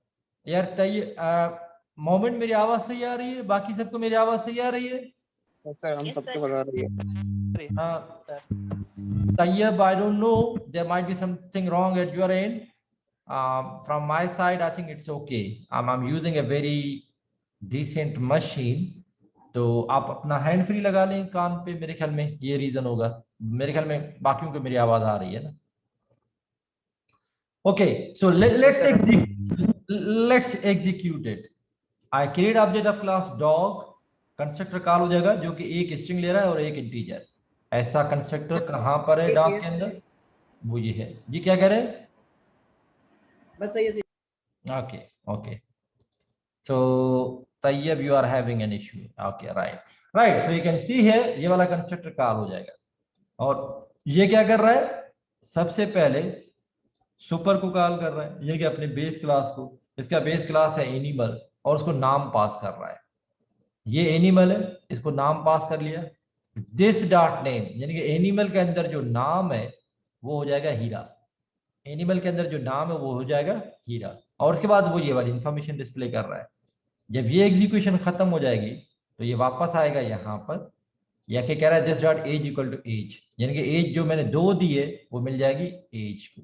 यार मोमेंट मेरी आवाज सही आ रही है? बाकी सबको मेरी आवाज सही आ रही है? सर हम सबको बता रही है. Tayyab, I don't know, there might be something wrong at your end. From my side, I think it's okay. I'm using a very decent machine. तो आप अपना हैंड फ्री लगा लें कान पे, मेरे ख्याल में ये रीजन होगा. मेरे ख्याल में बाकियों को मेरी आवाज आ रही है ना. Okay, so let's execute it. I create object of class dog, constructor call हो जाएगा जो कि एक स्ट्रिंग ले रहा है और एक इंटीजर. ऐसा कंस्ट्रक्टर कहां पर है डॉग के अंदर? वो ये है जी. क्या कह रहे हैं? बस सही है. Okay. So Tayyab, you are having an issue. Okay, right. So you can see here, ये वाला कंस्ट्रक्टर कॉल हो जाएगा. और ये क्या कर रहा है? सबसे पहले सुपर को कॉल कर रहा है, ये कि अपने बेस क्लास को. इसका बेस क्लास है एनिमल और उसको नाम पास कर रहा है। ये एनिमल है, इसको नाम पास कर लिया। दिस डॉट नेम यानी कि एनिमल के अंदर जो नाम है वो हो जाएगा हीरा। एनिमल के अंदर जो नाम है वो हो जाएगा हीरा, और उसके बाद वो ये वाली इंफॉर्मेशन डिस्प्ले कर रहा है। जब ये एग्जीक्यूशन खत्म हो जाएगी तो ये वापस आएगा यहाँ पर, या क्या कह रहा है, this dot age equal to age, यानी कि एज जो मैंने 2 दी है वो मिल जाएगी एज को,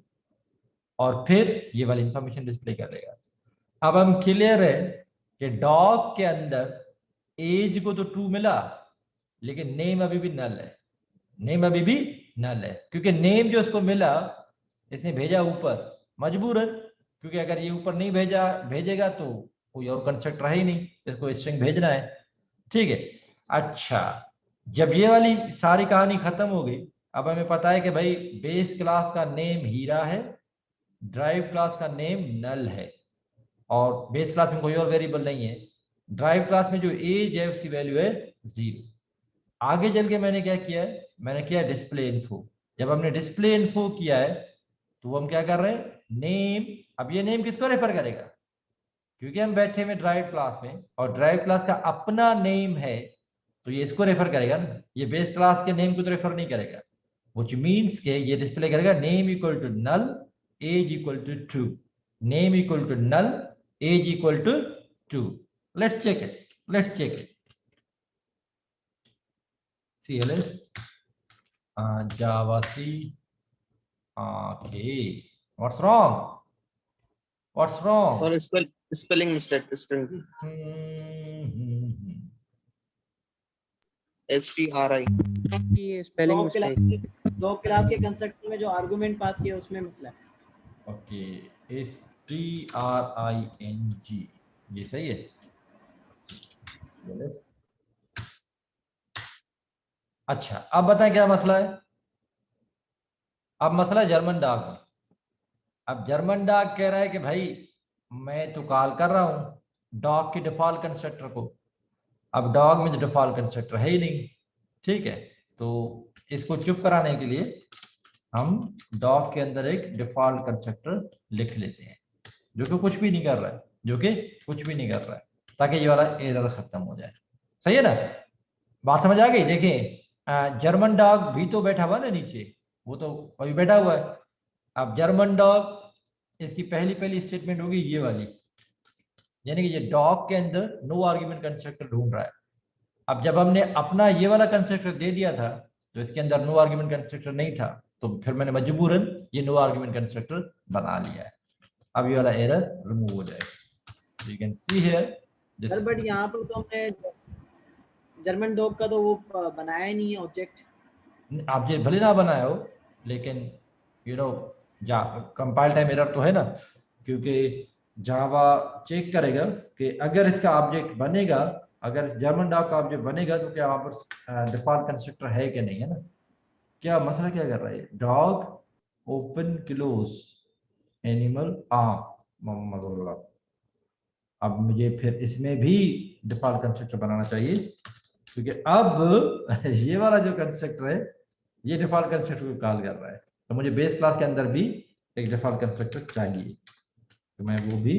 और फिर ये वाली इंफॉर्मेशन डिस्प्ले कर लेगा। अब हम क्लियर है कि डॉग के अंदर एज को तो 2 मिला, लेकिन नेम अभी भी नल है। नेम अभी भी नल है क्योंकि नेम जो इसको मिला इसने भेजा ऊपर मजबूरन, क्योंकि अगर ये ऊपर नहीं भेजेगा तो कोई और कंस्ट्रक्ट रहा ही नहीं, इसको स्ट्रिंग भेजना है। ठीक है, अच्छा जब ये वाली सारी कहानी खत्म हो गई, अब हमें पता है कि भाई बेस क्लास का नेम हीरा है, ड्राइव क्लास का नेम नल है, और बेस क्लास में कोई और वेरिएबल नहीं है। ड्राइव क्लास में जो एज है उसकी वैल्यू है 0। आगे चल के मैंने क्या किया है, मैंने किया डिस्प्ले इन्फो। जब हमने डिस्प्ले इन्फो किया है तो हम क्या कर रहे हैं, नेम। अब ये नेम किसको रेफर करेगा, क्योंकि हम बैठे हुए ड्राइव क्लास में और ड्राइव क्लास का अपना नेम है तो ये इसको रेफर करेगा ना, ये बेस क्लास के नेम को तो रेफर नहीं करेगा। व्हिच मींस के ये डिस्प्ले करेगा name equal to null age equal to 2, name equal to null age equal to 2। Let's check it CLS Java C. Okay, what's wrong? Sorry, spelling mistake. String STRI. ये spelling mistake. दो class के constructor में जो argument पास किया उसमें मतलब है। Okay, STRING, ये सही है। yes. अच्छा, अब बताएं क्या मसला है। अब मसला जर्मन डॉग में। अब जर्मन डॉग कह रहा है कि भाई मैं तो कॉल कर रहा हूं डॉग के डिफॉल्ट कंस्ट्रक्टर को, अब डॉग में तो डिफॉल्ट कंस्ट्रक्टर है ही नहीं। ठीक है, तो इसको चुप कराने के लिए हम डॉग के अंदर एक डिफॉल्ट कंस्ट्रक्टर लिख लेते हैं जो कि कुछ भी नहीं कर रहा है, ताकि ये वाला एरर खत्म हो जाए। सही है ना, बात समझ आ गई। देखिए जर्मन डॉग भी तो बैठा हुआ ना नीचे, वो तो अभी बैठा हुआ है। अब जर्मन डॉग, इसकी पहली स्टेटमेंट होगी ये वाली, यानी कि ये डॉग के अंदर नो आर्गुमेंट कंस्ट्रक्टर ढूंढ रहा है। अब जब हमने अपना ये वाला कंस्ट्रक्टर दे दिया था तो इसके अंदर नो आर्गुमेंट कंस्ट्रक्टर नहीं था, तो फिर मैंने मजबूरन ये नो आर्गुमेंट कंस्ट्रक्टर बना लिया है। अब ये वाला एरर रिमूव हो जाएगा। You can see here sir but यहाँ पर तो हमने जर्मन डॉग का तो वो बनाया ही नहीं है ऑब्जेक्ट। आप ये भले ना बनाया हो, लेकिन you know compile time error तो है ना, क्योंकि जावा चेक करेगा कि अगर इसका ऑब्जेक्ट बनेगा, अगर इस जर्मन डॉग का ऑब्जेक्ट बनेगा तो क्या वहां पर डिफॉल्ट कंस्ट्रक्टर है कि नहीं, है ना। क्या मसला क्या कर रहा है, डॉग ओपन क्लोज एनिमल अब मुझे फिर इसमें भी डिफॉल्ट कंस्ट्रक्टर बनाना चाहिए, क्योंकि अब ये वाला जो कंस्ट्रक्टर है ये डिफॉल्ट कंस्ट्रक्टर को कॉल कर रहा है, तो मुझे बेस क्लास के अंदर भी एक डिफॉल्ट कंस्ट्रक्टर चाहिए, तो मैं वो भी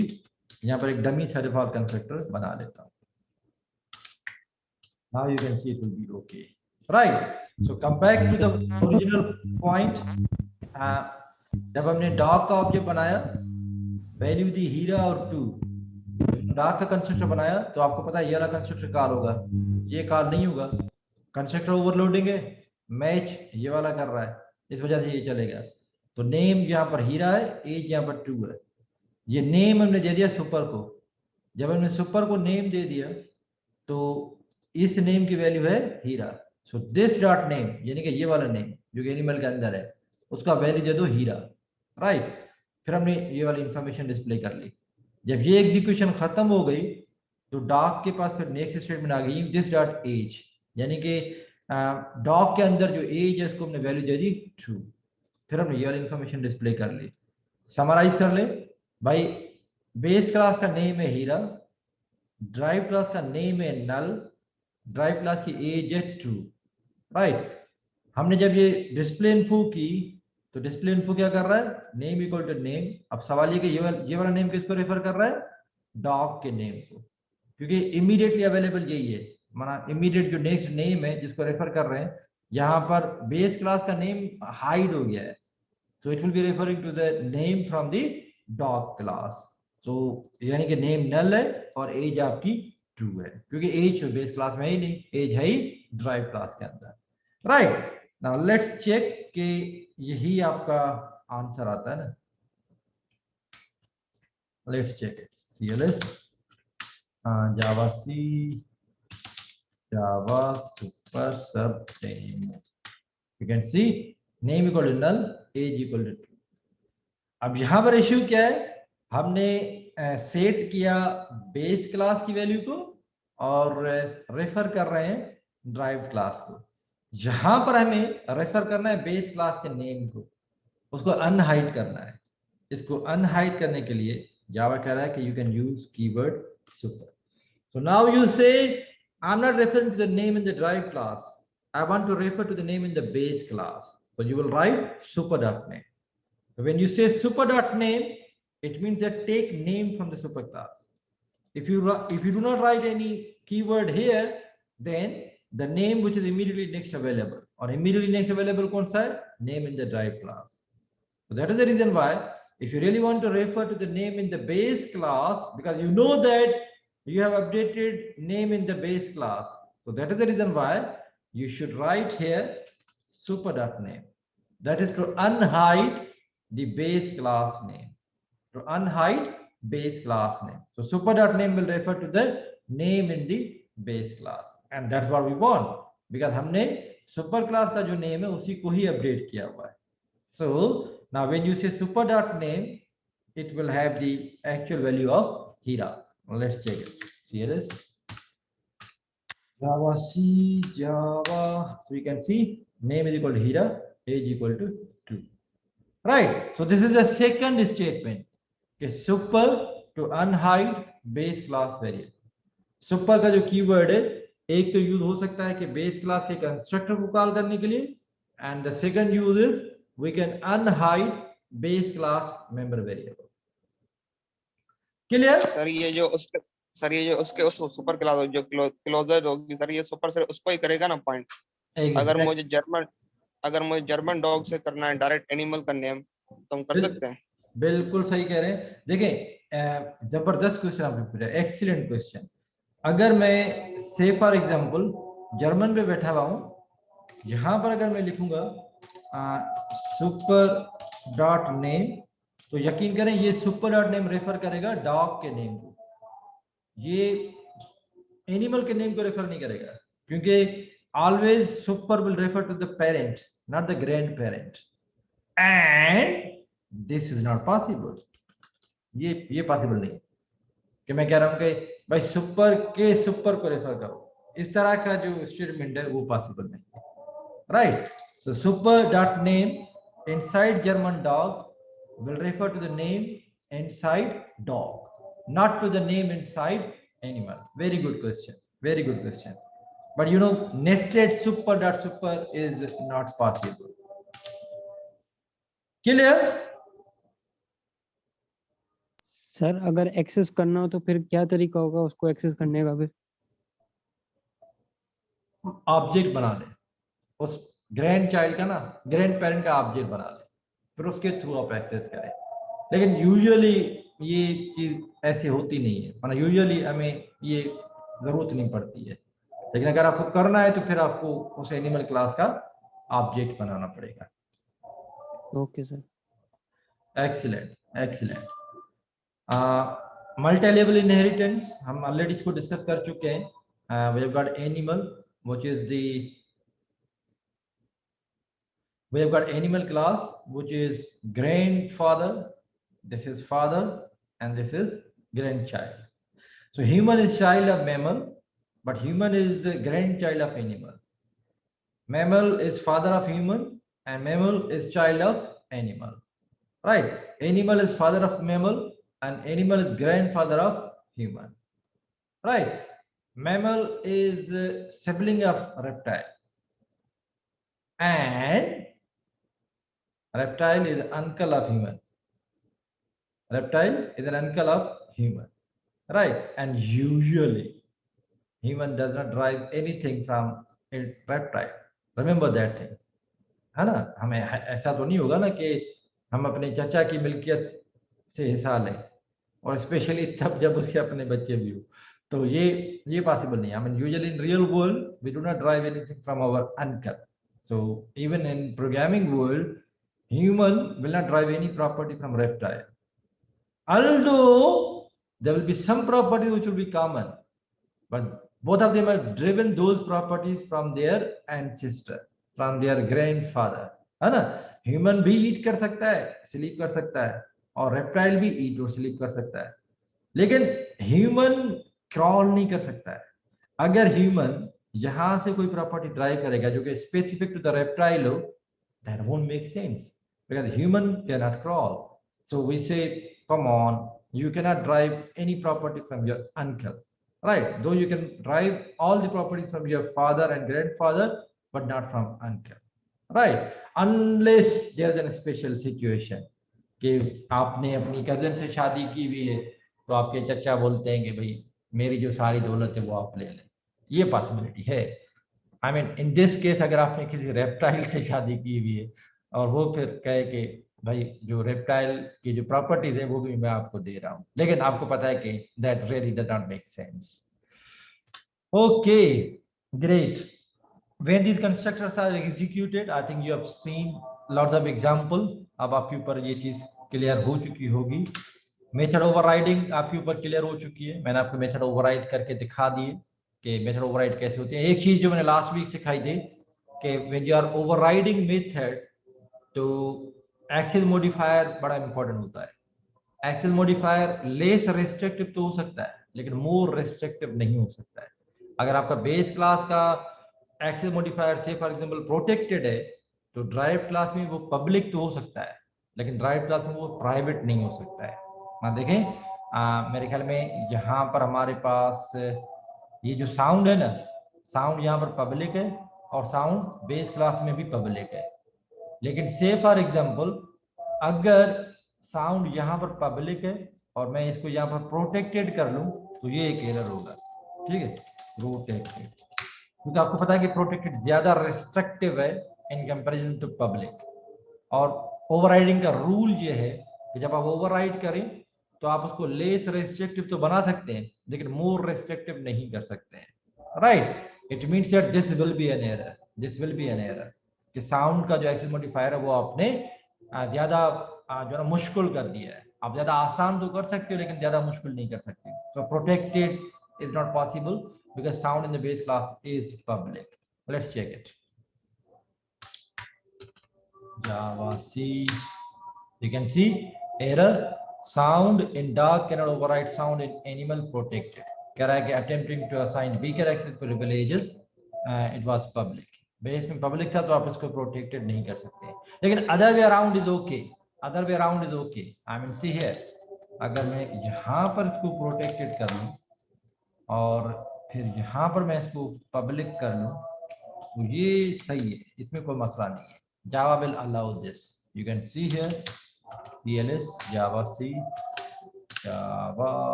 यहाँ पर एक डमी सा डिफॉल्ट कंस्ट्रक्टर बना लेता हूँ। Now you can see it will be okay, right? So come back to the original point. जब हमने डॉग का ऑब्जेक्ट बनाया, वैल्यू दी हीरा और 2, डॉग का कंस्ट्रक्टर बनाया, तो आपको पता है ये वाला कंस्ट्रक्टर कॉल होगा, ये कॉल नहीं होगा। कंस्ट्रक्टर ओवरलोडिंग है, मैच ये वाला कर रहा है, इस वजह से ये चलेगा। तो नेम यहाँ पर हीरा है, एज यहाँ पर 2 है। ये नेम हमने दे दिया सुपर को, जब हमने सुपर को नेम दे दिया तो इस नेम की वैल्यू है हीरा। सो दिस डॉट नेम यानी कि ये वाला नेम जो कि एनिमल के अंदर है उसका वैल्यू दे दो हीरा, राइट। फिर हमने ये वाली इंफॉर्मेशन डिस्प्ले कर ली। जब ये एग्जीक्यूशन खत्म हो गई तो डॉग के पास फिर नेक्स्ट स्टेटमेंट आ गई दिस डॉट एज, यानी कि डॉग के अंदर जो एज है उसको हमने वैल्यू दे दी 2। फिर हमने ये वाली इंफॉर्मेशन डिस्प्ले कर ली। समराइज कर ले भाई, बेस क्लास का नेम है हीरा, ड्राइव क्लास का नेम है नल, ड्राइव क्लास की एज है 2, राइट। हमने जब ये डिस्प्ले इन्फो की तो डिस्प्ले इन्फो क्या कर रहा है, नेम इक्वल टू नेम। अब सवाल ये कि ये वाला नेम किसको रेफर कर रहा है, डॉग के नेम को, क्योंकि इमीडिएटली अवेलेबल यही है, माना इमीडिएट जो नेक्स्ट नेम है जिसको रेफर कर रहे हैं, यहाँ पर बेस क्लास का नेम हाइड हो गया है, so it will be referring to the name from the dog class. तो यानी कि नेम नल है और एज आपकी ट्रू है, क्योंकि एज बेस क्लास में ही नहीं, एज है ही ड्राइव क्लास के अंदर, राइट। नाउ लेट्स चेक कि यही आपका आंसर आता है ना, let's check it. CLS Java C Java super sub name, you can see name equal to null, age equal to true. अब यहां पर इश्यू क्या है, हमने सेट किया बेस क्लास की वैल्यू को और रेफर कर रहे हैं ड्राइव क्लास को। यहां पर हमें रेफर करना है बेस क्लास के नेम को, उसको अनहाइड करना है। इसको अनहाइड करने के लिए जावा कह रहा है कि you can use keyword super. So now you say I am not referring to the name in the drive class, I want to refer to the name in the base class, so you will write super.name. When you say super.name, it means that take name from the super class. If you do not write any keyword here, then the name which is immediately next available, or immediately next available kaun sa hai, name in the drive class. So that is the reason why if you really want to refer to the name in the base class, because you know that you have updated name in the base class, so that is the reason why you should write here super.name. That is to unhide the base class name, to unhide base class name. So super.name will refer to the name in the base class, and that's what we want, because हमने super class का जो name है उसी को ही update किया हुआ है. So now when you say super.name, it will have the actual value of Hira. Well, let's check it. CLS Java C Java, so we can see name is equal to Hira, age equal to 2. Right, so this is the second statement, okay, super to unhide base class variable. Super का जो keyword है, एक तो use हो सकता है कि base class के कंस्ट्रक्टर को कॉल करने के लिए, and the second use is we can unhide base class member variable. Clear sir? ये जो उसके उस सुपर क्लास जो क्लोजर होगी सर, ये सुपर से उसको ही करेगा ना पॉइंट। अगर मुझे जर्मन डॉग से करना है डायरेक्ट एनिमल का नेम, तो हम कर सकते हैं? बिल्कुल सही कह रहे हैं। देखिए जबरदस्त क्वेश्चन आपने पूछा, एक्सीलेंट क्वेश्चन। अगर मैं से फॉर एग्जांपल जर्मन में बैठा हुआ हूं, यहां पर अगर मैं लिखूंगा सुपर डॉट नेम, तो यकीन करें ये सुपर डॉट नेम रेफर करेगा डॉग के नेम को, ये एनिमल के नेम को रेफर नहीं करेगा, क्योंकि always super will refer to the parent, not the grand parent, and this is not possible. ये पॉसिबल नहीं कि मैं कह रहा हूं कि भाई सुपर के सुपर को रेफर करो, इस तरह का जो स्टेटमेंट है वो पॉसिबल नहीं है, right. So super dot name inside German dog will refer to the name inside dog, not to the name inside animal. Very good question, very good question. But you know, nested super dot super is not possible. Clear? Sir अगर access करना हो तो फिर क्या तरीका होगा उसको access करने का? फिर ऑब्जेक्ट बना ले, उस ग्रैंड चाइल्ड का ना, ग्रैंड पेरेंट का ऑब्जेक्ट बना ले, फिर उसके थ्रू आप एक्सेस करें। लेकिन यूजुअली ये चीज ऐसी होती नहीं है, मतलब यूजुअली हमें ये जरूरत नहीं पड़ती है, लेकिन अगर आपको करना है तो फिर आपको उस एनिमल क्लास का ऑब्जेक्ट बनाना पड़ेगा। Okay sir, excellent excellent. Multi level inheritance हम ऑलरेडी इसको डिस्कस कर चुके हैं। We have got animal which is the we have got animal class which is grandfather, this is father, and this is grandchild. So human is child of mammal, but human is the grandchild of animal. Mammal is father of human and mammal is child of animal, right? Animal is father of mammal and animal is grandfather of human, right? Mammal is the sibling of reptile, and Reptile is uncle of human. Reptile is an uncle of human, right? And usually human does not drive anything from a reptile. Remember that thing, है ना? हमें ऐसा तो नहीं होगा ना कि हम अपने चाचा की मिल्कियत से हिस्सा लें, और स्पेशली तब जब उसके अपने बच्चे भी हो, तो ये पॉसिबल नहीं है. I mean, usually in real world we do not drive anything from our uncle. So even in programming world, human will not drive any property from reptile, although there will be some properties which will be common, but both of them are driven those properties from their ancestor, from their grandfather, है ना? Human भी ईट कर सकता है, sleep कर सकता है, और रेप्टाइल भी ईट और स्लीप कर सकता है, लेकिन ह्यूमन क्रॉल नहीं कर सकता है. अगर ह्यूमन यहां से कोई प्रॉपर्टी ड्राइव करेगा जो कि स्पेसिफिक टू द रेप्टाइल हो, that won't make sense because human cannot crawl. So we say, come on, you cannot drive any property from your uncle, right? Though you can drive all the properties from your father and grandfather, but not from uncle, right? Unless there's a special situation कि आपने अपनी cousin से शादी की हुई है, तो आपके चचा बोलते हैं कि भाई मेरी जो सारी दौलत है वो आप ले लें, ये पॉसिबिलिटी है. I mean in this case अगर आपने किसी रेप्टाइल से शादी की हुई है और वो फिर कहे कि भाई जो रेप्टाइल की जो प्रॉपर्टीज है वो भी मैं आपको दे रहा हूं, लेकिन आपको पता है कि that really does not make sense. Okay, great. When these constructors are executed, I think you have seen lots of example. अब आपके ऊपर ये चीज क्लियर हो चुकी होगी. मेथड ओवरराइडिंग आपके ऊपर क्लियर हो चुकी है. मैंने आपको मेथड ओवरराइड करके दिखा दिए कि मेथड ओवरराइड कैसे होती है. एक चीज जो मैंने लास्ट वीक सिखाई थी कि when you are overriding method, तो एक्सेस मॉडिफायर बड़ा इंपॉर्टेंट होता है. एक्सेस मॉडिफायर लेस रेस्ट्रिक्टिव तो हो सकता है, लेकिन मोर रेस्ट्रिक्टिव नहीं हो सकता है. अगर आपका बेस क्लास का एक्सेस मॉडिफायर से फॉर एग्जांपल प्रोटेक्टेड है, तो ड्राइव क्लास में वो पब्लिक तो हो सकता है, लेकिन ड्राइव क्लास में वो प्राइवेट नहीं हो सकता है. हाँ देखें, मेरे ख्याल में यहाँ पर हमारे पास ये जो साउंड है ना, साउंड यहाँ पर पब्लिक है और साउंड बेस क्लास में भी पब्लिक है. लेकिन से फॉर एग्जांपल अगर साउंड यहाँ पर पब्लिक है और मैं इसको यहाँ पर प्रोटेक्टेड कर लूँ, तो ये एक एरर होगा. ठीक है, प्रोटेक्टेड, क्योंकि आपको पता है कि प्रोटेक्टेड ज्यादा रिस्ट्रिक्टिव है इन कंपैरिजन टू पब्लिक. और ओवरराइडिंग का रूल ये है कि जब आप ओवरराइड करें तो आप उसको लेस रेस्ट्रिक्टिव तो बना सकते हैं, लेकिन मोर रेस्ट्रिक्टिव नहीं कर सकते हैं, right? It means that this will be an error, this will be an error कि साउंड का जो एक्सेस मॉडिफायर है वो आपने ज्यादा जो है मुश्किल कर दिया है. आप ज्यादा आसान तो कर सकते हो, लेकिन ज्यादा मुश्किल नहीं कर सकते. So protected is not possible because sound in the base class is public. Let's check it. Java C, you can see error, sound in dog cannot override sound in animal protected. Correct, attempting to assign weaker access privileges, it was public. Base में public था तो आप इसको protected नहीं कर सकते, लेकिन other way around is okay. Other way around is okay. I mean see here, अगर मैं यहाँ पर इसको protected कर लूँ और फिर यहाँ पर मैं इसको पब्लिक कर लूँ, तो ये सही है, इसमें कोई मसला नहीं है. Java will allow this. You can see here CLS Java C Java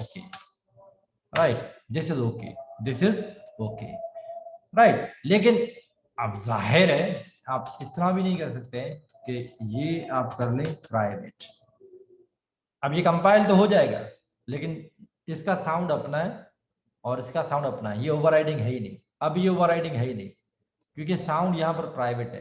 okay, right? This is okay, this is okay, right? लेकिन अब जाहिर है आप इतना भी नहीं कर सकते कि ये आप कर लें प्राइवेट. अब ये कंपाइल तो हो जाएगा, लेकिन इसका साउंड अपना है और इसका साउंड अपना है. ये ओवरराइडिंग है ही नहीं. अब ये ओवरराइडिंग है ही नहीं, क्योंकि साउंड यहाँ पर प्राइवेट है.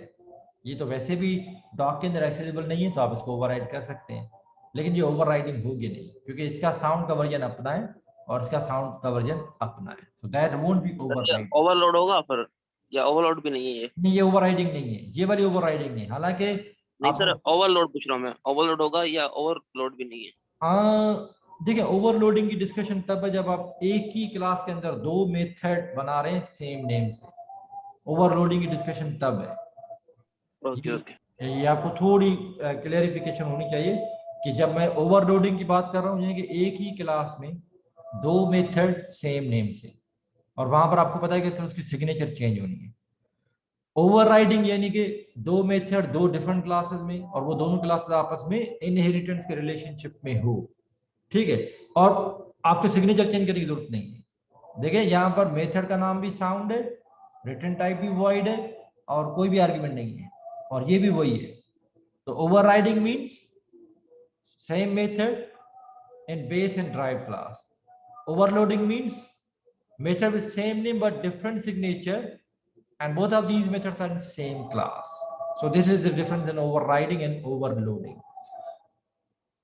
ये तो वैसे भी डॉक के अंदर एक्सेसिबल नहीं है, तो आप इसको ओवरराइड कर सकते हैं, लेकिन ये ओवरराइडिंग होगी नहीं, क्योंकि इसका साउंड का वर्जन अपना है और इसका साउंड का वर्जन अपना है. So that won't be override. Overload होगा फिर, या ओवरलोड भी नहीं है ये? नहीं, ये ओवरराइडिंग नहीं है, ये वाली ओवरराइडिंग नहीं. हालांकि नहीं सर, ओवरलोड पूछ रहा हूँ मैं, ओवरलोड होगा या ओवरलोड भी नहीं है? देखिए, ओवरलोडिंग की डिस्कशन तब है जब आप एक ही क्लास के अंदर दो मेथड बना रहे हैं सेम नेम से. ओवरलोडिंग की डिस्कशन तब है. ओके ओके, ये आपको थोड़ी क्लेरिफिकेशन होनी चाहिए कि जब मैं ओवरलोडिंग की बात कर रहा हूँ, यानी कि एक ही क्लास में दो मेथड सेम नेम से, और वहां पर आपको पता है कि फिर उसकी सिग्नेचर चेंज होनी है. ओवरराइडिंग यानी कि दो मेथड दो डिफरेंट क्लासेस में और वो दोनों क्लासेस आपस में इनहेरिटेंस के रिलेशनशिप में हो, ठीक है, और आपके सिग्नेचर चेंज करने की जरूरत नहीं है। देखिए यहाँ पर मेथड का नाम भी साउंड है, रिटर्न टाइप भी वॉइड है और कोई भी आर्ग्यूमेंट नहीं है, और ये भी वही है। तो overriding means same method in base and drive class. Overloading means method with same name but different signature, and both of these methods are in same class. So this is the difference in overriding and overloading.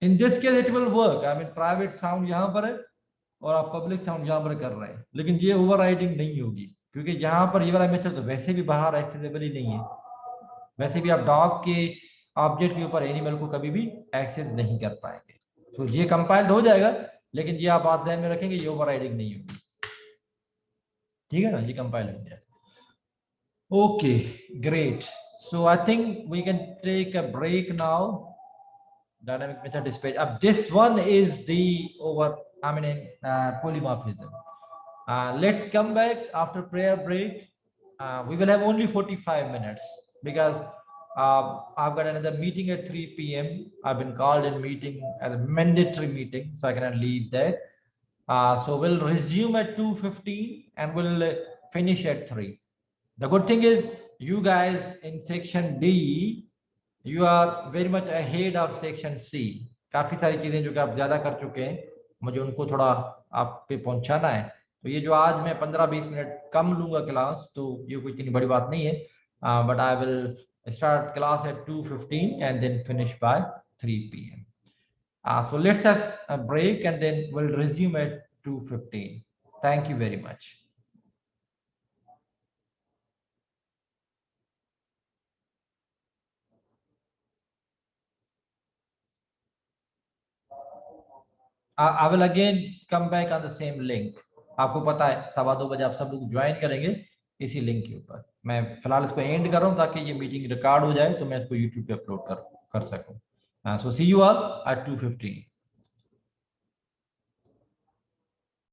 In this case it will work. I mean private sound यहाँ पर है और आप public sound यहाँ पर कर रहे हैं, लेकिन ये overriding नहीं होगी क्योंकि यहाँ पर ये वाला मेथड तो वैसे भी बाहर एक्सेसिबल ही नहीं है। वैसे भी आप डॉग के ऑब्जेक्ट के ऊपर एनिमल को कभी भी एक्सेस नहीं कर पाएंगे। तो ये कंपाइल्ड हो जाएगा, लेकिन ये आप बात ध्यान में रखेंगे ये ओवरराइडिंग नहीं होगी, ठीक है ना, ये कंपाइल हो गया। Okay great, so I think we can take a break now. Dynamic method dispatch. This one is the polymorphism. Let's come back after prayer break. We will have only 45 minutes because I've got another meeting at 3 p.m. I've been called in meeting as a mandatory meeting, so I cannot leave that. So we'll resume at 2:15 and we'll finish at 3. The good thing is you guys in section D, you are very much ahead of section C. काफी सारी चीजें जो कि आप ज्यादा कर चुके हैं, मुझे उनको थोड़ा आप पे पहुंचाना है। तो ये जो आज मैं 15-20 मिनट कम लूंगा क्लास, तो ये कोई इतनी बड़ी बात नहीं है, but I will start class at 2:15 and then finish by 3 p.m. So let's have a break and then we'll resume at 2:15. Thank you very much. I will again come back on the same link. आपको पता है 2:15 बजे आप सब लोग join करेंगे इसी link के ऊपर। मैं फिलहाल इसको एंड कर रहा हूँ ताकि ये मीटिंग रिकॉर्ड हो जाए तो मैं इसको यूट्यूब पे अपलोड कर सकूँ। So see you all at 2:15.